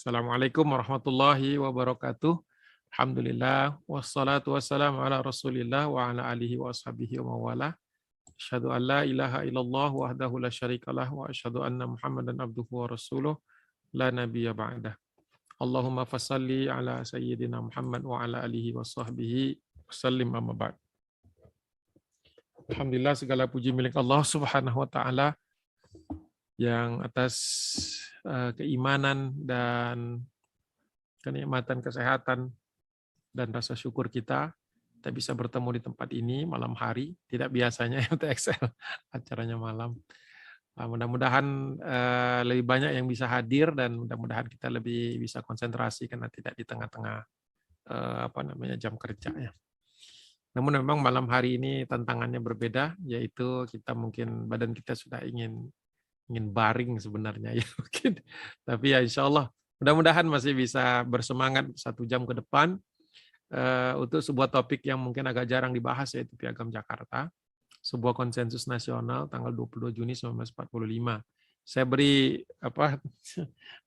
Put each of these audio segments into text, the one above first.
Assalamualaikum warahmatullahi wabarakatuh. Alhamdulillah wassalatu wassalamu ala Rasulillah wa ala alihi wa ashabihi wa mawala. Asyhadu an la ilaha illallah wahdahu la syarikalah wa asyhadu anna Muhammadan abduhu wa rasuluh la nabiyya ba'dah. Allahumma fassalli ala sayyidina Muhammad wa ala alihi wa sahbihi wasallim amma ba'd. Alhamdulillah segala puji milik Allah Subhanahu wa taala yang atas keimanan dan kenikmatan kesehatan dan rasa syukur kita bisa bertemu di tempat ini malam hari. Tidak biasanya MTXL acaranya malam. Mudah-mudahan lebih banyak yang bisa hadir dan mudah-mudahan kita lebih bisa konsentrasi karena tidak di tengah-tengah jam kerjanya. Namun memang malam hari ini tantangannya berbeda, yaitu kita mungkin badan kita sudah ingin baring sebenarnya ya mungkin. Tapi ya insya Allah mudah-mudahan masih bisa bersemangat 1 jam ke depan untuk sebuah topik yang mungkin agak jarang dibahas, yaitu Piagam Jakarta, sebuah konsensus nasional tanggal 22 Juni 1945. Saya beri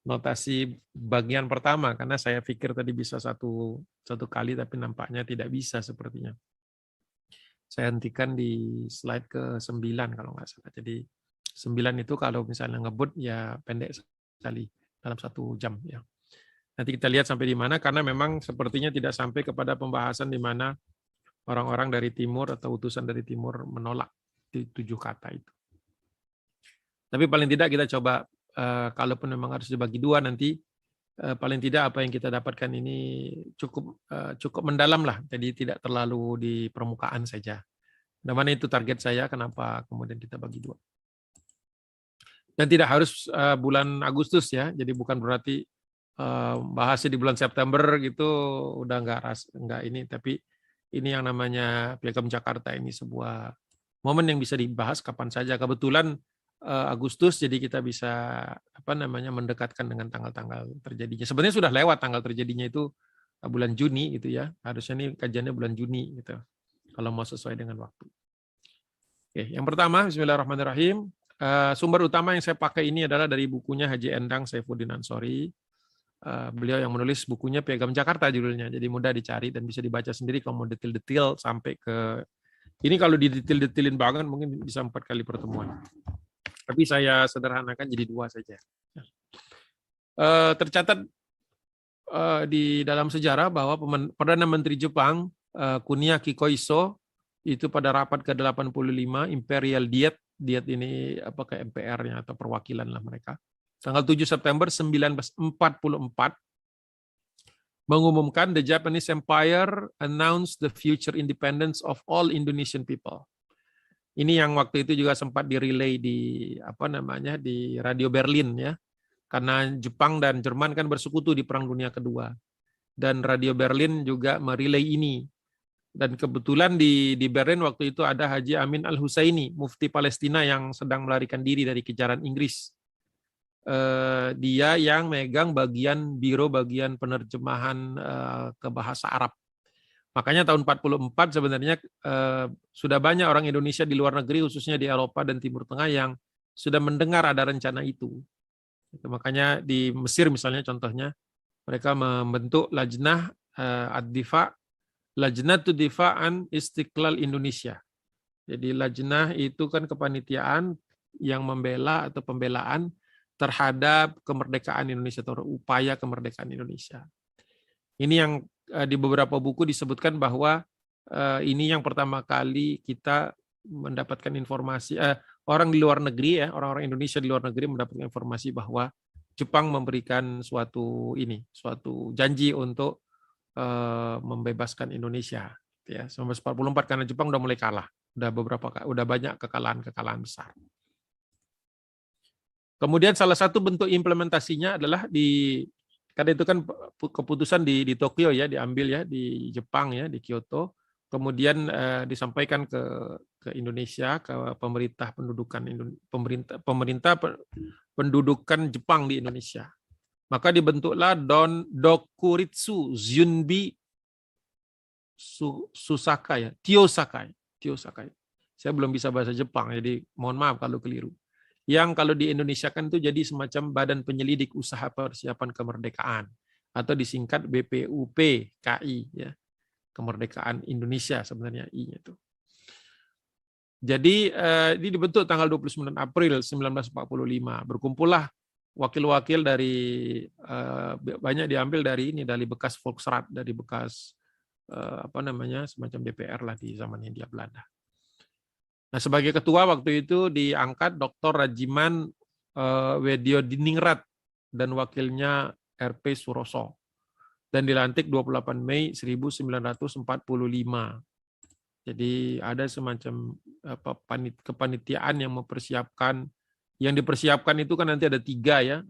notasi bagian pertama karena saya pikir tadi bisa satu kali, tapi nampaknya tidak bisa sepertinya. Saya hentikan di slide ke-9 kalau nggak salah. Jadi 9 itu kalau misalnya ngebut ya pendek sekali dalam 1 jam ya. Nanti kita lihat sampai di mana, karena memang sepertinya tidak sampai kepada pembahasan di mana orang-orang dari timur atau utusan dari timur menolak di 7 kata itu. Tapi paling tidak kita coba, kalaupun memang harus dibagi 2 nanti, paling tidak apa yang kita dapatkan ini cukup mendalam lah, jadi tidak terlalu di permukaan saja. Namanya itu target saya, kenapa kemudian kita bagi 2. Dan tidak harus bulan Agustus ya, jadi bukan berarti bahasnya di bulan September gitu udah nggak ini, tapi ini yang namanya Piagam Jakarta ini sebuah momen yang bisa dibahas kapan saja. Kebetulan Agustus, jadi kita bisa mendekatkan dengan tanggal-tanggal terjadinya. Sebenarnya sudah lewat tanggal terjadinya itu bulan Juni gitu ya. Harusnya ini kajiannya bulan Juni gitu. Kalau mau sesuai dengan waktu. Oke, yang pertama Bismillahirrahmanirrahim. Sumber utama yang saya pakai ini adalah dari bukunya Haji Endang Saifuddin Ansori. Beliau yang menulis bukunya Piagam Jakarta judulnya, jadi mudah dicari dan bisa dibaca sendiri kalau mau detail-detail sampai ke ini. Kalau didetail-detailin banget mungkin bisa 4 kali pertemuan, tapi saya sederhanakan jadi 2 saja. Tercatat di dalam sejarah bahwa Perdana Menteri Jepang Kuniaki Koiso itu pada rapat ke-85 Imperial Diet ini apakah MPR-nya atau perwakilan lah mereka, tanggal 7 September 1944 mengumumkan the Japanese Empire announced the future independence of all Indonesian people. Ini yang waktu itu juga sempat direlay di di Radio Berlin ya. Karena Jepang dan Jerman kan bersekutu di Perang Dunia Kedua. Dan Radio Berlin juga merelay ini. Dan kebetulan di Berlin waktu itu ada Haji Amin Al-Husaini, mufti Palestina yang sedang melarikan diri dari kejaran Inggris. Dia yang megang biro bagian penerjemahan ke bahasa Arab. Makanya tahun 44 sebenarnya sudah banyak orang Indonesia di luar negeri, khususnya di Eropa dan Timur Tengah, yang sudah mendengar ada rencana itu. Makanya di Mesir misalnya contohnya, mereka membentuk Lajnah ad-Difa, Lajnatu Difa'an Istiqlal Indonesia. Jadi Lajnah itu kan kepanitiaan yang membela atau pembelaan terhadap kemerdekaan Indonesia atau upaya kemerdekaan Indonesia. Ini yang di beberapa buku disebutkan bahwa ini yang pertama kali kita mendapatkan informasi, orang di luar negeri ya, orang-orang Indonesia di luar negeri mendapatkan informasi bahwa Jepang memberikan suatu janji untuk membebaskan Indonesia ya, 1944, karena Jepang udah mulai kalah, udah banyak kekalahan besar. Kemudian salah satu bentuk implementasinya adalah karena itu kan keputusan di Tokyo ya, diambil ya di Jepang ya, di Kyoto, kemudian disampaikan ke Indonesia, ke pemerintah pendudukan Jepang di Indonesia. Maka dibentuklah Dokuritsu Zunbi Susaka ya, Tiosakai. Saya belum bisa bahasa Jepang, jadi mohon maaf kalau keliru. yang kalau di Indonesia kan itu jadi semacam Badan Penyelidik Usaha Persiapan Kemerdekaan atau disingkat BPUPKI ya. Kemerdekaan Indonesia sebenarnya I-nya itu. Jadi ini dibentuk tanggal 29 April 1945. Berkumpullah wakil-wakil dari banyak diambil dari ini, dari bekas Volksraad, dari bekas semacam DPR lah di zaman Hindia Belanda. Nah, sebagai ketua waktu itu diangkat Dr. Rajiman Wediodiningrat dan wakilnya RP Suroso. Dan dilantik 28 Mei 1945. Jadi ada semacam kepanitiaan yang mempersiapkan, yang dipersiapkan itu kan nanti ada 3 ya,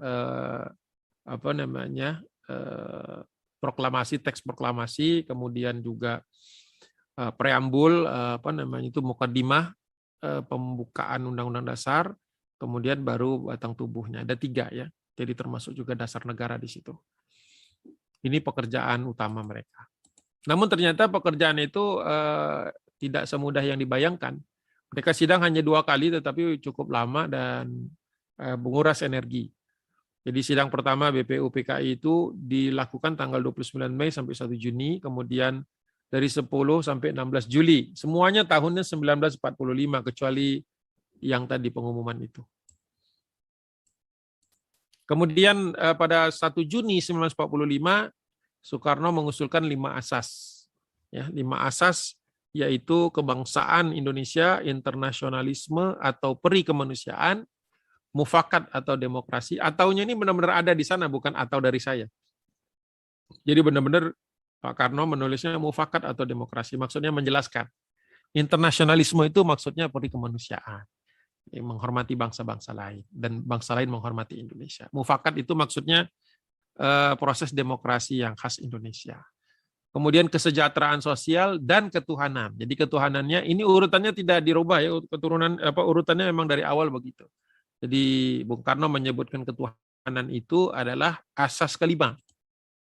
proklamasi, teks proklamasi, kemudian juga preambul, mukaddimah, pembukaan Undang-Undang Dasar, kemudian baru batang tubuhnya. Ada 3 ya. Jadi termasuk juga dasar negara di situ. Ini pekerjaan utama mereka. Namun ternyata pekerjaan itu tidak semudah yang dibayangkan. Mereka sidang hanya 2 kali, tetapi cukup lama dan menguras energi. Jadi sidang pertama BPUPKI itu dilakukan tanggal 29 Mei sampai 1 Juni, kemudian dari 10 sampai 16 Juli. Semuanya tahunnya 1945, kecuali yang tadi pengumuman itu. Kemudian pada 1 Juni 1945, Soekarno mengusulkan 5 asas. Ya, 5 asas yaitu kebangsaan Indonesia, internasionalisme atau peri kemanusiaan, mufakat atau demokrasi. Ataunya ini benar-benar ada di sana, bukan atau dari saya. Jadi benar-benar Pak Karno menulisnya mufakat atau demokrasi, maksudnya menjelaskan. Internasionalisme itu maksudnya peri kemanusiaan, menghormati bangsa-bangsa lain, dan bangsa lain menghormati Indonesia. Mufakat itu maksudnya proses demokrasi yang khas Indonesia. Kemudian kesejahteraan sosial dan ketuhanan. Jadi ketuhanannya ini urutannya tidak dirubah ya, urutannya memang dari awal begitu. Jadi Bung Karno menyebutkan ketuhanan itu adalah asas kelima.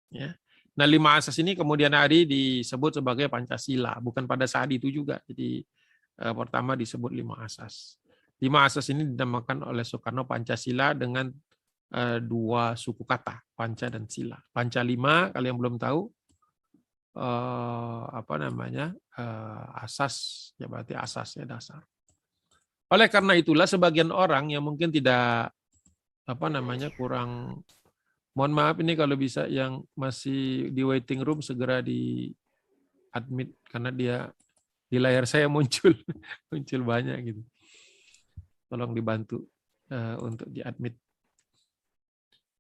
Ya. Nah, 5 asas ini kemudian hari disebut sebagai Pancasila, bukan pada saat itu juga. Jadi pertama disebut 5 asas. 5 asas ini dinamakan oleh Soekarno Pancasila dengan 2 suku kata, panca dan sila. Panca 5, kalau yang belum tahu, asas, ya berarti asasnya dasar. Oleh karena itulah sebagian orang yang mungkin tidak kurang, mohon maaf ini kalau bisa yang masih di waiting room segera di admit, karena dia di layar saya muncul banyak gitu. Tolong dibantu untuk di admit.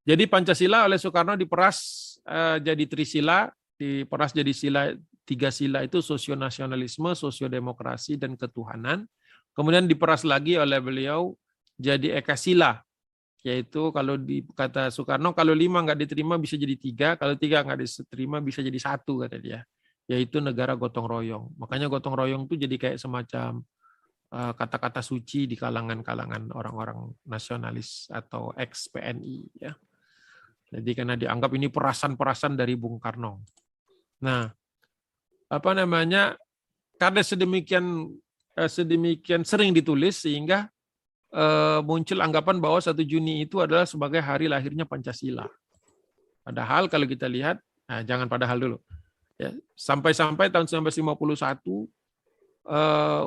Jadi Pancasila oleh Soekarno diperas jadi trisila, diperas jadi 3 sila itu sosionasionalisme, sosiodemokrasi, dan ketuhanan. Kemudian diperas lagi oleh beliau jadi ekasila, yaitu kalau kata Soekarno, kalau 5 nggak diterima bisa jadi 3, kalau 3 nggak diterima bisa jadi 1, kata dia, yaitu negara gotong royong. Makanya gotong royong itu jadi kayak semacam kata-kata suci di kalangan orang-orang nasionalis atau ex-PNI ya. Jadi karena dianggap ini perasan-perasan dari Bung Karno. Nah, karena sedemikian sering ditulis sehingga muncul anggapan bahwa 1 Juni itu adalah sebagai hari lahirnya Pancasila. Padahal kalau kita lihat, jangan padahal dulu. Ya, sampai tahun 1951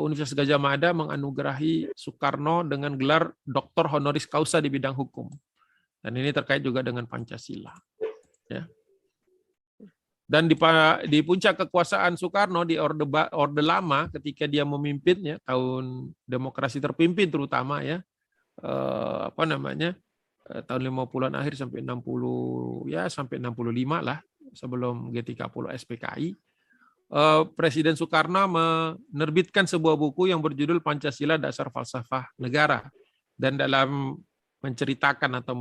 Universitas Gadjah Mada menganugerahi Soekarno dengan gelar Doktor Honoris Causa di bidang hukum. Dan ini terkait juga dengan Pancasila. Ya. Dan di puncak kekuasaan Soekarno di Orde Lama, ketika dia memimpin ya, tahun demokrasi terpimpin terutama ya, tahun 50-an akhir sampai 60 ya, sampai 65 lah sebelum G30 SPKI, Presiden Soekarno menerbitkan sebuah buku yang berjudul Pancasila Dasar Falsafah Negara, dan dalam menceritakan atau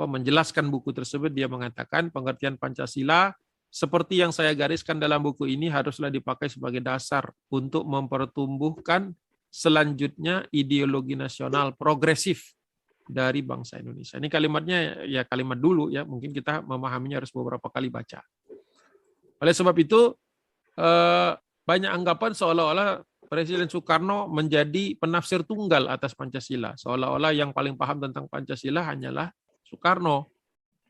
menjelaskan buku tersebut dia mengatakan pengertian Pancasila seperti yang saya gariskan dalam buku ini haruslah dipakai sebagai dasar untuk mempertumbuhkan selanjutnya ideologi nasional progresif dari bangsa Indonesia. Ini kalimatnya ya kalimat dulu ya, mungkin kita memahaminya harus beberapa kali baca. Oleh sebab itu banyak anggapan seolah-olah Presiden Soekarno menjadi penafsir tunggal atas Pancasila, seolah-olah yang paling paham tentang Pancasila hanyalah Soekarno,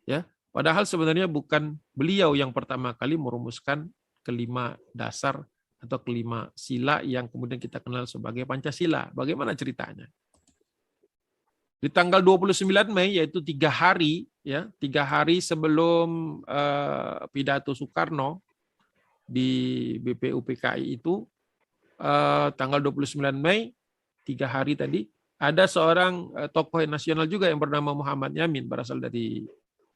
ya. Padahal sebenarnya bukan beliau yang pertama kali merumuskan kelima dasar atau kelima sila yang kemudian kita kenal sebagai Pancasila. Bagaimana ceritanya? Di tanggal 29 Mei, yaitu 3 hari, ya, 3 hari sebelum pidato Soekarno di BPUPKI itu, tanggal 29 Mei, 3 hari tadi, ada seorang tokoh nasional juga yang bernama Muhammad Yamin, berasal dari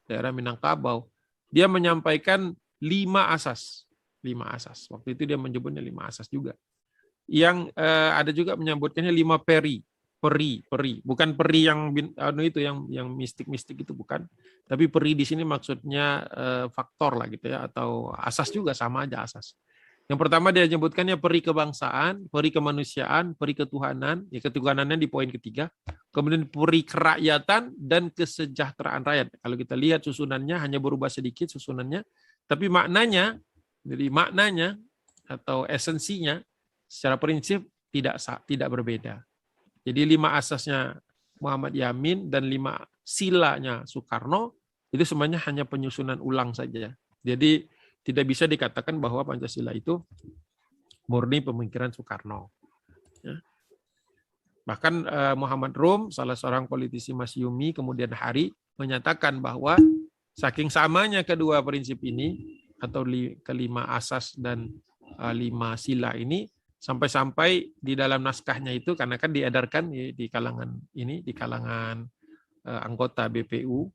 daerah Minangkabau. Dia menyampaikan 5 asas. 5 asas. Waktu itu dia menyebutnya 5 asas juga. Yang ada juga menyebutkannya 5 peri. Peri. Bukan peri yang itu yang mistik-mistik itu bukan. Tapi peri di sini maksudnya faktor lah gitu ya, atau asas juga, sama aja asas. Yang pertama dia menyebutkannya peri kebangsaan, peri kemanusiaan, peri ketuhanan, ya ketuhanannya di poin ketiga. Kemudian peri kerakyatan dan kesejahteraan rakyat. Kalau kita lihat susunannya hanya berubah sedikit susunannya, tapi maknanya, jadi maknanya atau esensinya secara prinsip tidak berbeda. Jadi 5 asasnya Muhammad Yamin dan 5 silanya Soekarno itu semuanya hanya penyusunan ulang saja. Jadi tidak bisa dikatakan bahwa Pancasila itu murni pemikiran Soekarno. Ya. Bahkan Muhammad Rum, salah seorang politisi Masyumi, kemudian hari, menyatakan bahwa saking samanya kedua prinsip ini, atau kelima asas dan 5 sila ini, sampai-sampai di dalam naskahnya itu, karena kan diedarkan di kalangan anggota BPU,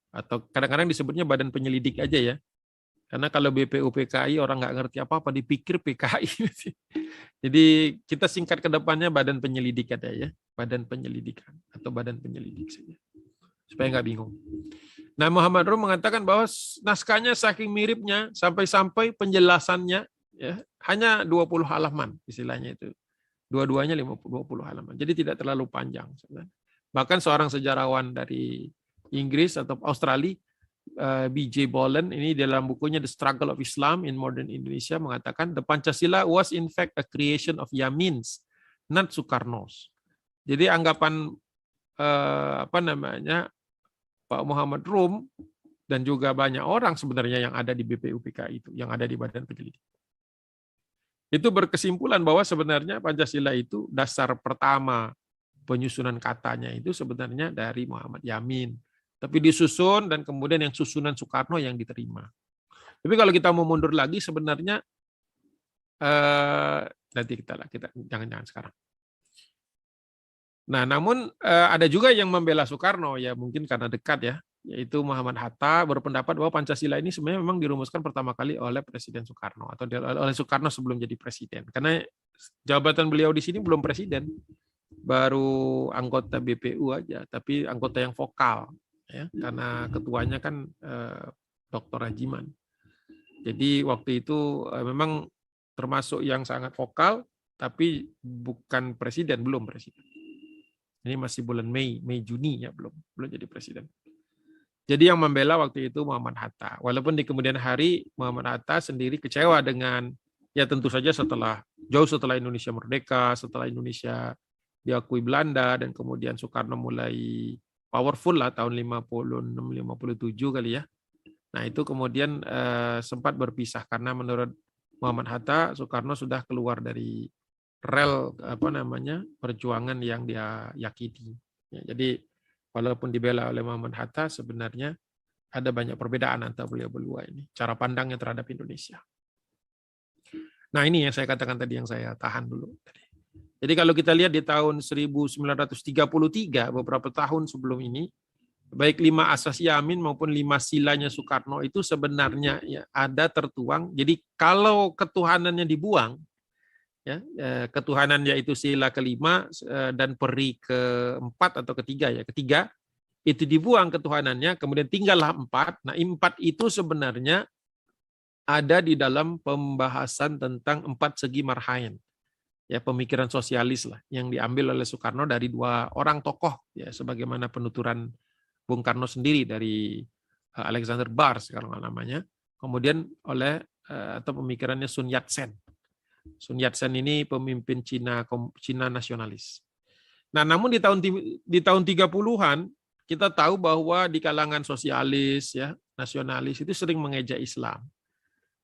atau kadang-kadang disebutnya badan penyelidik aja ya. Karena kalau BPUPKI orang nggak ngerti apa-apa, dipikir PKI. Jadi kita singkat ke depannya badan penyelidik ada ya, badan penyelidikan atau badan penyelidik saja, supaya nggak bingung. Nah, Muhammad Rum mengatakan bahwa naskahnya saking miripnya sampai-sampai penjelasannya ya hanya 20 halaman istilahnya itu. Dua-duanya 20 halaman. Jadi tidak terlalu panjang sebenarnya. Bahkan seorang sejarawan dari Inggris atau Australia, B.J. Bolen, ini dalam bukunya The Struggle of Islam in Modern Indonesia mengatakan the Pancasila was in fact a creation of Yamins, not Soekarno's. Jadi anggapan Pak Muhammad Rum dan juga banyak orang sebenarnya yang ada di BPUPKI itu, yang ada di Badan Penyelidik, itu berkesimpulan bahwa sebenarnya Pancasila itu dasar pertama penyusunan katanya itu sebenarnya dari Muhammad Yamin. Tapi disusun dan kemudian yang susunan Soekarno yang diterima. Tapi kalau kita mau mundur lagi sebenarnya nanti kita jangan sekarang. Nah, namun ada juga yang membela Soekarno ya mungkin karena dekat ya, yaitu Muhammad Hatta berpendapat bahwa Pancasila ini sebenarnya memang dirumuskan pertama kali oleh Presiden Soekarno atau oleh Soekarno sebelum jadi presiden. Karena jabatan beliau di sini belum presiden, baru anggota BPU aja, tapi anggota yang vokal. Ya, karena ketuanya kan Dr. Rajiman. Jadi waktu itu memang termasuk yang sangat vokal, tapi bukan presiden, belum presiden. Ini masih bulan Mei Juni ya, belum jadi presiden. Jadi yang membela waktu itu Muhammad Hatta. Walaupun di kemudian hari Muhammad Hatta sendiri kecewa dengan, ya tentu saja jauh setelah Indonesia merdeka, setelah Indonesia diakui Belanda dan kemudian Soekarno mulai powerful lah tahun 56-57 kali ya. Nah itu kemudian sempat berpisah karena menurut Muhammad Hatta Soekarno sudah keluar dari rel perjuangan yang dia yakini. Ya, jadi walaupun dibela oleh Muhammad Hatta sebenarnya ada banyak perbedaan antara beliau berdua ini cara pandangnya terhadap Indonesia. Nah ini yang saya katakan tadi yang saya tahan dulu tadi. Jadi kalau kita lihat di tahun 1933, beberapa tahun sebelum ini, baik 5 asas Yamin maupun 5 silanya Soekarno itu sebenarnya ya, ada tertuang. Jadi kalau ketuhanannya dibuang, ya, ketuhanan yaitu sila kelima dan peri keempat atau ketiga ya, ketiga itu dibuang ketuhanannya, kemudian tinggallah 4. Nah 4 itu sebenarnya ada di dalam pembahasan tentang 4 segi marhaen. Ya, pemikiran sosialis lah yang diambil oleh Soekarno dari 2 orang tokoh ya sebagaimana penuturan Bung Karno sendiri dari Alexander Bars kalau namanya, kemudian oleh atau pemikirannya Sun Yat-sen. Sun Yat-sen ini pemimpin Cina nasionalis. Nah, namun di tahun 30-an kita tahu bahwa di kalangan sosialis ya, nasionalis itu sering mengejek Islam.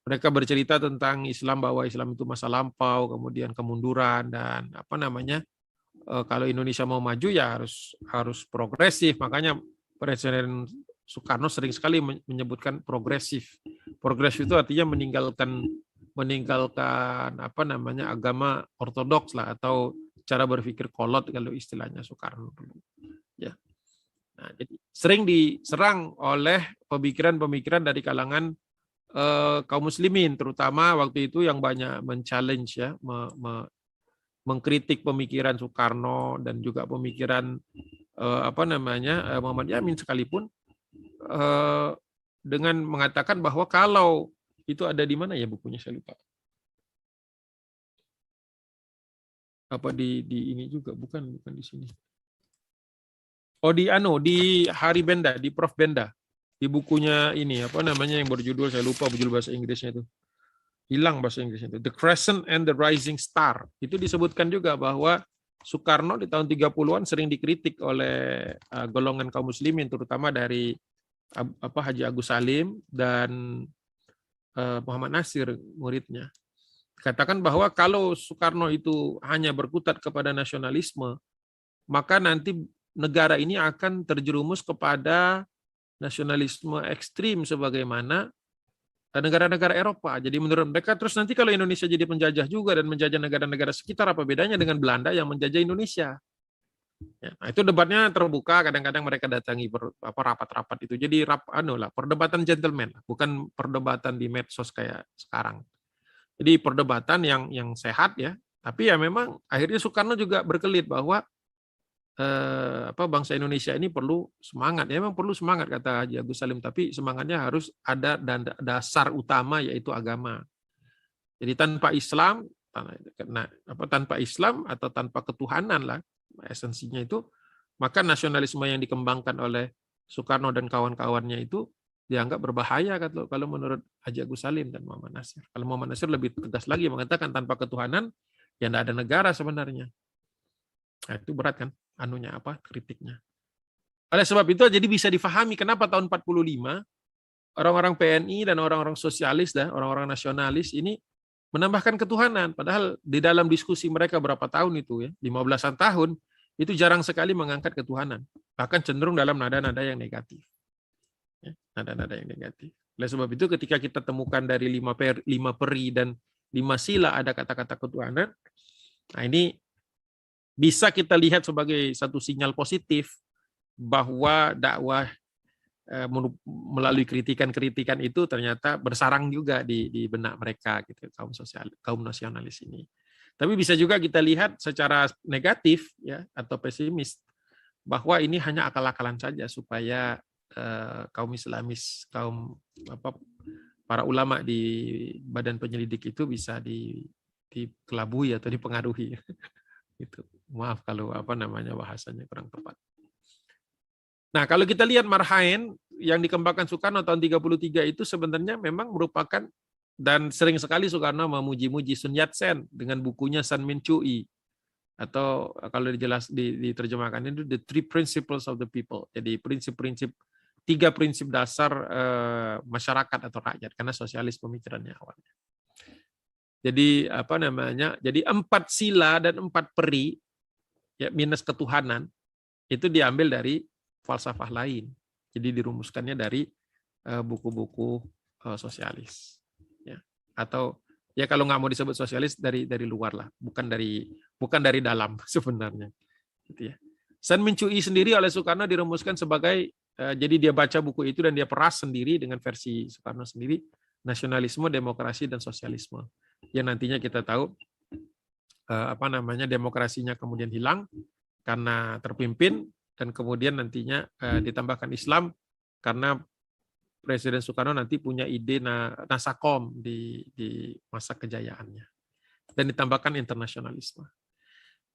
Mereka bercerita tentang Islam, bahwa Islam itu masa lampau, kemudian kemunduran, dan kalau Indonesia mau maju ya harus progresif. Makanya Presiden Soekarno sering sekali menyebutkan progresif. Progresif itu artinya meninggalkan agama ortodoks lah, atau cara berpikir kolot kalau istilahnya Soekarno dulu. Ya. Nah, jadi sering diserang oleh pemikiran-pemikiran dari kalangan kaum muslimin, terutama waktu itu yang banyak men-challenge ya, mengkritik pemikiran Soekarno dan juga pemikiran Muhammad Yamin sekalipun, dengan mengatakan bahwa kalau itu ada di mana ya bukunya, saya lupa. Apa di ini juga, bukan di sini. Oh, di Hari Benda, di Prof Benda. Di bukunya ini yang berjudul, saya lupa berjudul bahasa Inggrisnya itu. Hilang bahasa Inggrisnya itu. The Crescent and the Rising Star. Itu disebutkan juga bahwa Soekarno di tahun 30-an sering dikritik oleh golongan kaum muslimin, terutama dari Haji Agus Salim dan Muhammad Nasir, muridnya. Katakan bahwa kalau Soekarno itu hanya berkutat kepada nasionalisme, maka nanti negara ini akan terjerumus kepada nasionalisme ekstrim sebagaimana negara-negara Eropa. Jadi menurut mereka, terus nanti kalau Indonesia jadi penjajah juga dan menjajah negara-negara sekitar, apa bedanya dengan Belanda yang menjajah Indonesia? Ya, nah itu debatnya terbuka, kadang-kadang mereka datangi rapat-rapat itu. Jadi perdebatan gentleman, bukan perdebatan di medsos kayak sekarang. Jadi perdebatan yang sehat ya. Tapi ya memang akhirnya Soekarno juga berkelit bahwa bangsa Indonesia ini perlu semangat. Ya, memang perlu semangat, kata Haji Agus Salim, tapi semangatnya harus ada dasar utama, yaitu agama. Jadi tanpa Islam atau tanpa ketuhanan lah esensinya itu, maka nasionalisme yang dikembangkan oleh Soekarno dan kawan-kawannya itu dianggap berbahaya kalau menurut Haji Agus Salim dan Muhammad Nasir. Kalau Muhammad Nasir lebih tegas lagi, mengatakan tanpa ketuhanan ya tidak ada negara sebenarnya. Nah, itu berat kan kritiknya. Oleh sebab itu jadi bisa difahami kenapa tahun 45 orang-orang PNI dan orang-orang sosialis dan orang-orang nasionalis ini menambahkan ketuhanan, padahal di dalam diskusi mereka berapa tahun itu ya, 15-an tahun, itu jarang sekali mengangkat ketuhanan, bahkan cenderung dalam nada-nada yang negatif. Ya, nada-nada yang negatif. Oleh sebab itu ketika kita temukan dari 5 peri dan 5 sila ada kata-kata ketuhanan, nah ini bisa kita lihat sebagai satu sinyal positif bahwa dakwah melalui kritikan-kritikan itu ternyata bersarang juga di benak mereka gitu, kaum nasionalis ini. Tapi bisa juga kita lihat secara negatif ya, atau pesimis, bahwa ini hanya akal-akalan saja supaya kaum Islamis, para ulama di badan penyelidik itu bisa dikelabui atau dipengaruhi. Itu. Maaf kalau bahasanya kurang tepat. Nah, kalau kita lihat Marhaen yang dikembangkan Soekarno tahun 33 itu sebenarnya memang merupakan, dan sering sekali Soekarno memuji-muji Sun Yat-sen dengan bukunya San Min Chui, atau kalau diterjemahkan itu The Three Principles of the People. Jadi 3 prinsip dasar masyarakat atau rakyat, karena sosialis pemikirannya awalnya. Jadi jadi 4 sila dan 4 peri ya, minus ketuhanan itu diambil dari falsafah lain. Jadi dirumuskannya dari buku-buku sosialis ya. Atau ya kalau nggak mau disebut sosialis, dari luar lah, bukan dari dalam sebenarnya gitu ya. San Min Chui sendiri oleh Soekarno dirumuskan sebagai jadi dia baca buku itu dan dia peras sendiri dengan versi Soekarno sendiri, nasionalisme, demokrasi, dan sosialisme. Yang nantinya kita tahu demokrasinya kemudian hilang karena terpimpin, dan kemudian nantinya ditambahkan Islam karena Presiden Soekarno nanti punya ide Nasakom di masa kejayaannya, dan ditambahkan internasionalisme.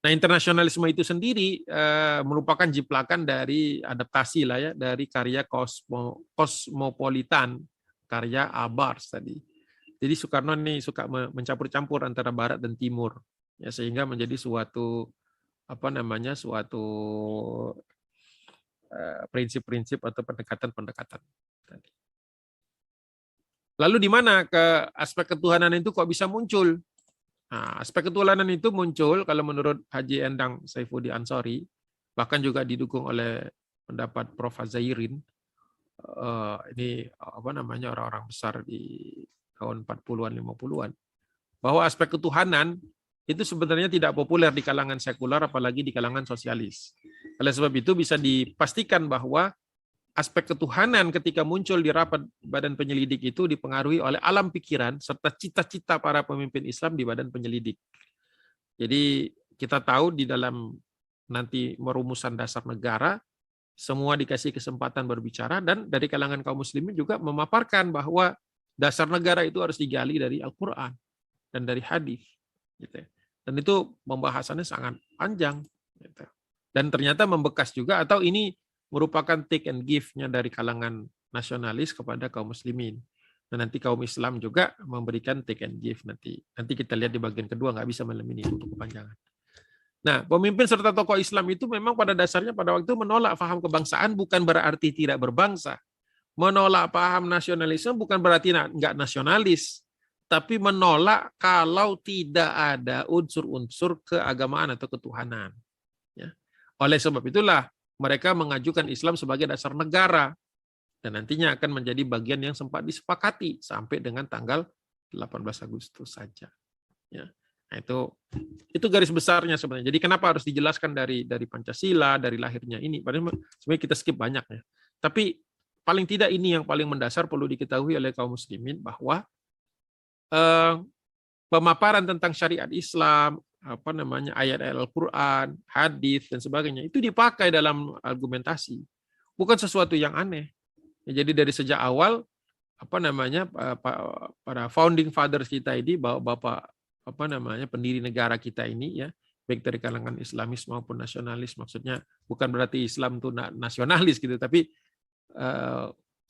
Nah, internasionalisme itu sendiri merupakan jiplakan dari adaptasi lah ya, dari karya kosmopolitan, karya Abars tadi. Jadi Soekarno ini suka mencampur-campur antara barat dan timur, ya, sehingga menjadi suatu suatu prinsip-prinsip atau pendekatan-pendekatan. Lalu di mana ke aspek ketuhanan itu kok bisa muncul? Nah, aspek ketuhanan itu muncul kalau menurut Haji Endang Saifuddin Ansori, bahkan juga didukung oleh pendapat Prof. Zairin, ini orang-orang besar di tahun 40-an 50-an, bahwa aspek ketuhanan itu sebenarnya tidak populer di kalangan sekuler, apalagi di kalangan sosialis. Oleh sebab itu bisa dipastikan bahwa aspek ketuhanan ketika muncul di rapat badan penyelidik itu dipengaruhi oleh alam pikiran serta cita-cita para pemimpin Islam di badan penyelidik. Jadi kita tahu di dalam nanti merumusan dasar negara, semua dikasih kesempatan berbicara, dan dari kalangan kaum muslimin juga memaparkan bahwa dasar negara itu harus digali dari Al-Quran dan dari hadis. Gitu. Dan itu pembahasannya sangat panjang. Gitu. Dan ternyata membekas juga, atau ini merupakan take and give-nya dari kalangan nasionalis kepada kaum muslimin. Dan nanti kaum Islam juga memberikan take and give nanti. Nanti kita lihat di bagian kedua, nggak bisa malam ini untuk kepanjangan. Nah, pemimpin serta tokoh Islam itu memang pada dasarnya pada waktu itu menolak paham kebangsaan, bukan berarti tidak berbangsa. Menolak paham nasionalisme bukan berarti nggak nasionalis, tapi menolak kalau tidak ada unsur-unsur keagamaan atau ketuhanan. Ya. Oleh sebab itulah mereka mengajukan Islam sebagai dasar negara, dan nantinya akan menjadi bagian yang sempat disepakati sampai dengan tanggal 18 Agustus saja. Ya. Nah, itu garis besarnya sebenarnya. Jadi kenapa harus dijelaskan dari Pancasila, dari lahirnya ini? Padahal sebenarnya kita skip banyak ya. Tapi paling tidak ini yang paling mendasar perlu diketahui oleh kaum muslimin, bahwa pemaparan tentang syariat Islam, ayat-ayat Al-Quran, hadis dan sebagainya itu dipakai dalam argumentasi, bukan sesuatu yang aneh. Jadi dari sejak awal para founding fathers kita ini, bapak pendiri negara kita ini, ya, baik dari kalangan Islamis maupun nasionalis, maksudnya bukan berarti Islam itu nasionalis gitu, tapi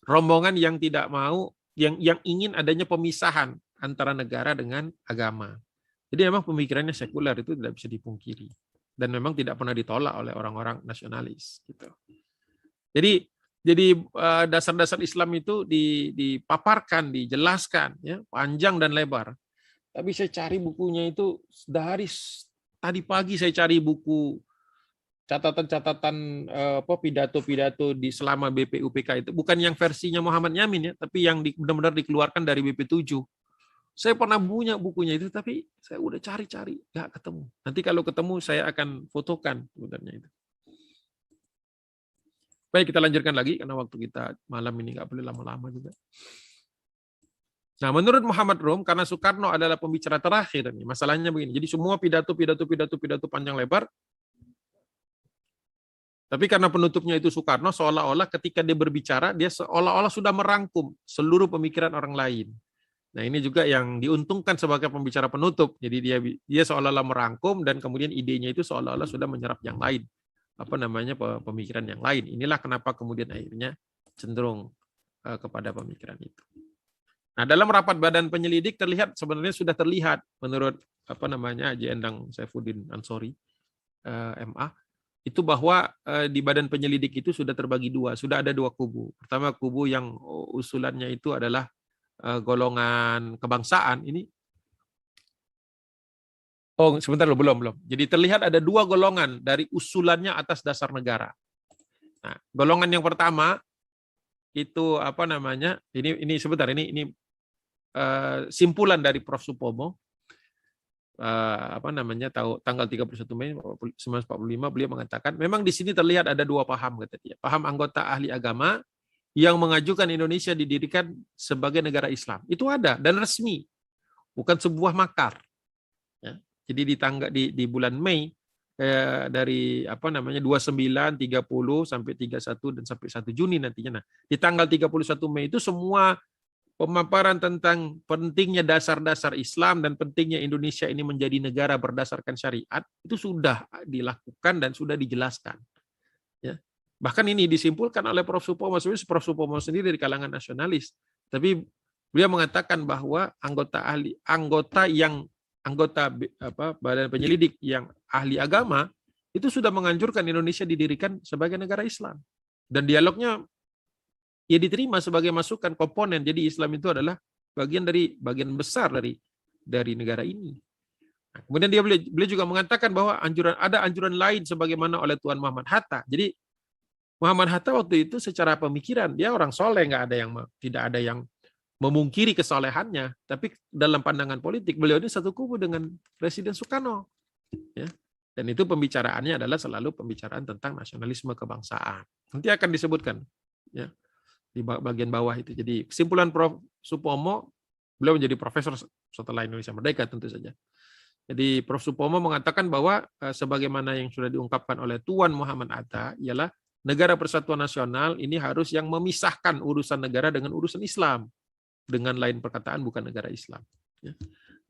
rombongan yang tidak mau, yang ingin adanya pemisahan antara negara dengan agama. Jadi memang pemikirannya sekuler, itu tidak bisa dipungkiri, dan memang tidak pernah ditolak oleh orang-orang nasionalis. Gitu. Jadi dasar-dasar Islam itu dipaparkan, dijelaskan, ya, panjang dan lebar. Tapi saya cari bukunya itu dari tadi pagi, saya cari buku catatan-catatan pidato-pidato di selama BPUPK itu, bukan yang versinya Muhammad Yamin ya, tapi yang benar-benar dikeluarkan dari BP7. Saya pernah punya bukunya itu, tapi saya udah cari-cari, nggak ketemu. Nanti kalau ketemu saya akan fotokan sebenarnya itu. Baik, kita lanjutkan lagi karena waktu kita malam ini nggak boleh lama-lama juga. Nah, menurut Muhammad Rum, karena Soekarno adalah pembicara terakhir, nih masalahnya begini. Jadi semua pidato panjang lebar, tapi karena penutupnya itu Soekarno, seolah-olah ketika dia berbicara, dia seolah-olah sudah merangkum seluruh pemikiran orang lain. Nah, ini juga yang diuntungkan sebagai pembicara penutup. Jadi dia seolah-olah merangkum, dan kemudian idenya itu seolah-olah sudah menyerap yang lain. Pemikiran yang lain. Inilah kenapa kemudian akhirnya cenderung kepada pemikiran itu. Nah, dalam rapat badan penyelidik sebenarnya sudah terlihat menurut Haji Endang Saifuddin Ansori, MA, itu bahwa di badan penyelidik itu sudah terbagi dua, sudah ada dua kubu. Pertama, kubu yang usulannya itu adalah golongan kebangsaan ini. Oh, sebentar loh, belum. Jadi terlihat ada dua golongan dari usulannya atas dasar negara. Nah, golongan yang pertama itu Ini sebentar, ini simpulan dari Prof. Supomo. Tanggal 31 Mei 1945 beliau mengatakan, memang di sini terlihat ada dua paham, kata dia. Paham anggota ahli agama yang mengajukan Indonesia didirikan sebagai negara Islam. Itu ada dan resmi, bukan sebuah makar. Ya. Jadi di bulan Mei dari 29, 30 sampai 31 dan sampai 1 Juni nantinya. Nah, di tanggal 31 Mei itu semua pemaparan tentang pentingnya dasar-dasar Islam dan pentingnya Indonesia ini menjadi negara berdasarkan syariat itu sudah dilakukan dan sudah dijelaskan. Ya. Bahkan ini disimpulkan oleh Prof. Supomo. Prof. Supomo sendiri dari kalangan nasionalis, tapi beliau mengatakan bahwa anggota badan penyelidik yang ahli agama itu sudah menganjurkan Indonesia didirikan sebagai negara Islam. Dan dialognya ya diterima sebagai masukan komponen. Jadi Islam itu adalah bagian besar dari negara ini. Nah, kemudian beliau juga mengatakan bahwa ada anjuran lain sebagaimana oleh Tuan Muhammad Hatta. Jadi Muhammad Hatta waktu itu secara pemikiran dia orang soleh, tidak ada yang memungkiri kesolehannya, tapi dalam pandangan politik beliau ini satu kubu dengan Presiden Soekarno. Ya. Dan itu pembicaraannya adalah selalu pembicaraan tentang nasionalisme kebangsaan. Nanti akan disebutkan ya di bagian bawah itu. Jadi kesimpulan Prof. Supomo, beliau menjadi profesor setelah Indonesia merdeka tentu saja. Jadi Prof. Supomo mengatakan bahwa sebagaimana yang sudah diungkapkan oleh Tuan Muhammad Hatta ialah negara persatuan nasional ini harus yang memisahkan urusan negara dengan urusan Islam. Dengan lain perkataan bukan negara Islam. Ya.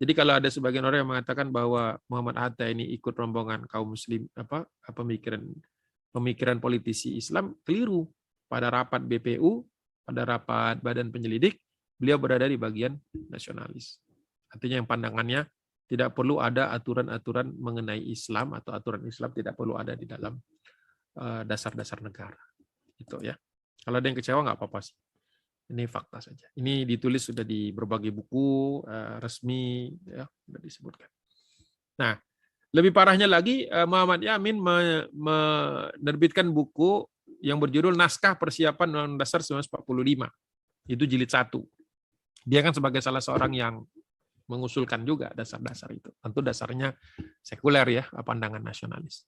Jadi kalau ada sebagian orang yang mengatakan bahwa Muhammad Hatta ini ikut rombongan kaum muslim pemikiran politisi Islam, keliru. Pada rapat BPU, pada rapat Badan Penyelidik, beliau berada di bagian nasionalis. Artinya yang pandangannya tidak perlu ada aturan-aturan mengenai Islam atau aturan Islam tidak perlu ada di dalam dasar-dasar negara. Itu ya. Kalau ada yang kecewa nggak apa-apa sih. Ini fakta saja. Ini ditulis sudah di berbagai buku resmi, ya, sudah disebutkan. Nah, lebih parahnya lagi, Muhammad Yamin menerbitkan buku yang berjudul Naskah Persiapan Undang-Undang Dasar 1945. Itu jilid 1. Dia kan sebagai salah seorang yang mengusulkan juga dasar-dasar itu. Tentu dasarnya sekuler ya, pandangan nasionalis.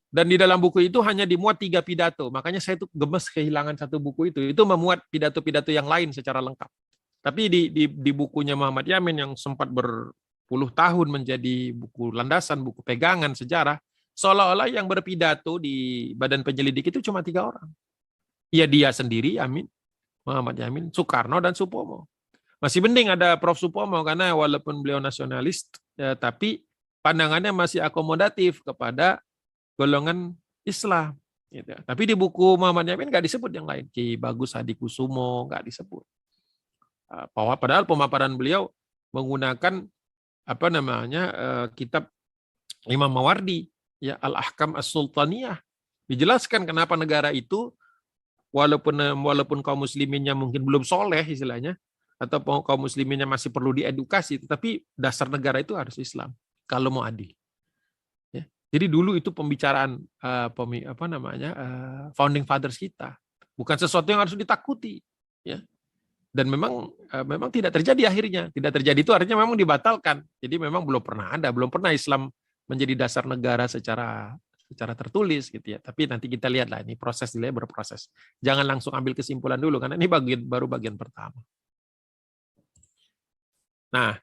Dan di dalam buku itu hanya dimuat 3 pidato. Makanya saya tuh gemes kehilangan satu buku itu. Itu memuat pidato-pidato yang lain secara lengkap. Tapi di bukunya Muhammad Yamin yang sempat berpuluh tahun menjadi buku landasan, buku pegangan sejarah, seolah-olah yang berpidato di Badan Penyelidik itu cuma 3 orang. Ya dia sendiri, Yamin, Muhammad Yamin, Soekarno, dan Supomo. Masih mending ada Prof. Supomo, karena walaupun beliau nasionalis, ya, tapi pandangannya masih akomodatif kepada golongan Islam. Gitu. Tapi di buku Muhammad Yamin nggak disebut yang lain. Ki Bagus Hadikusumo nggak disebut. Padahal pemaparan beliau menggunakan kitab Imam Mawardi, ya Al-Ahkam As-Sultaniyah. Dijelaskan kenapa negara itu walaupun kaum musliminnya mungkin belum soleh istilahnya, atau kaum musliminnya masih perlu diedukasi, tetapi dasar negara itu harus Islam kalau mau adil. Jadi dulu itu pembicaraan founding fathers kita, bukan sesuatu yang harus ditakuti, ya. Dan memang tidak terjadi akhirnya. Tidak terjadi itu artinya memang dibatalkan. Jadi memang belum pernah Islam menjadi dasar negara secara tertulis gitu ya. Tapi nanti kita lihatlah ini berproses. Jangan langsung ambil kesimpulan dulu karena ini baru bagian pertama. Nah,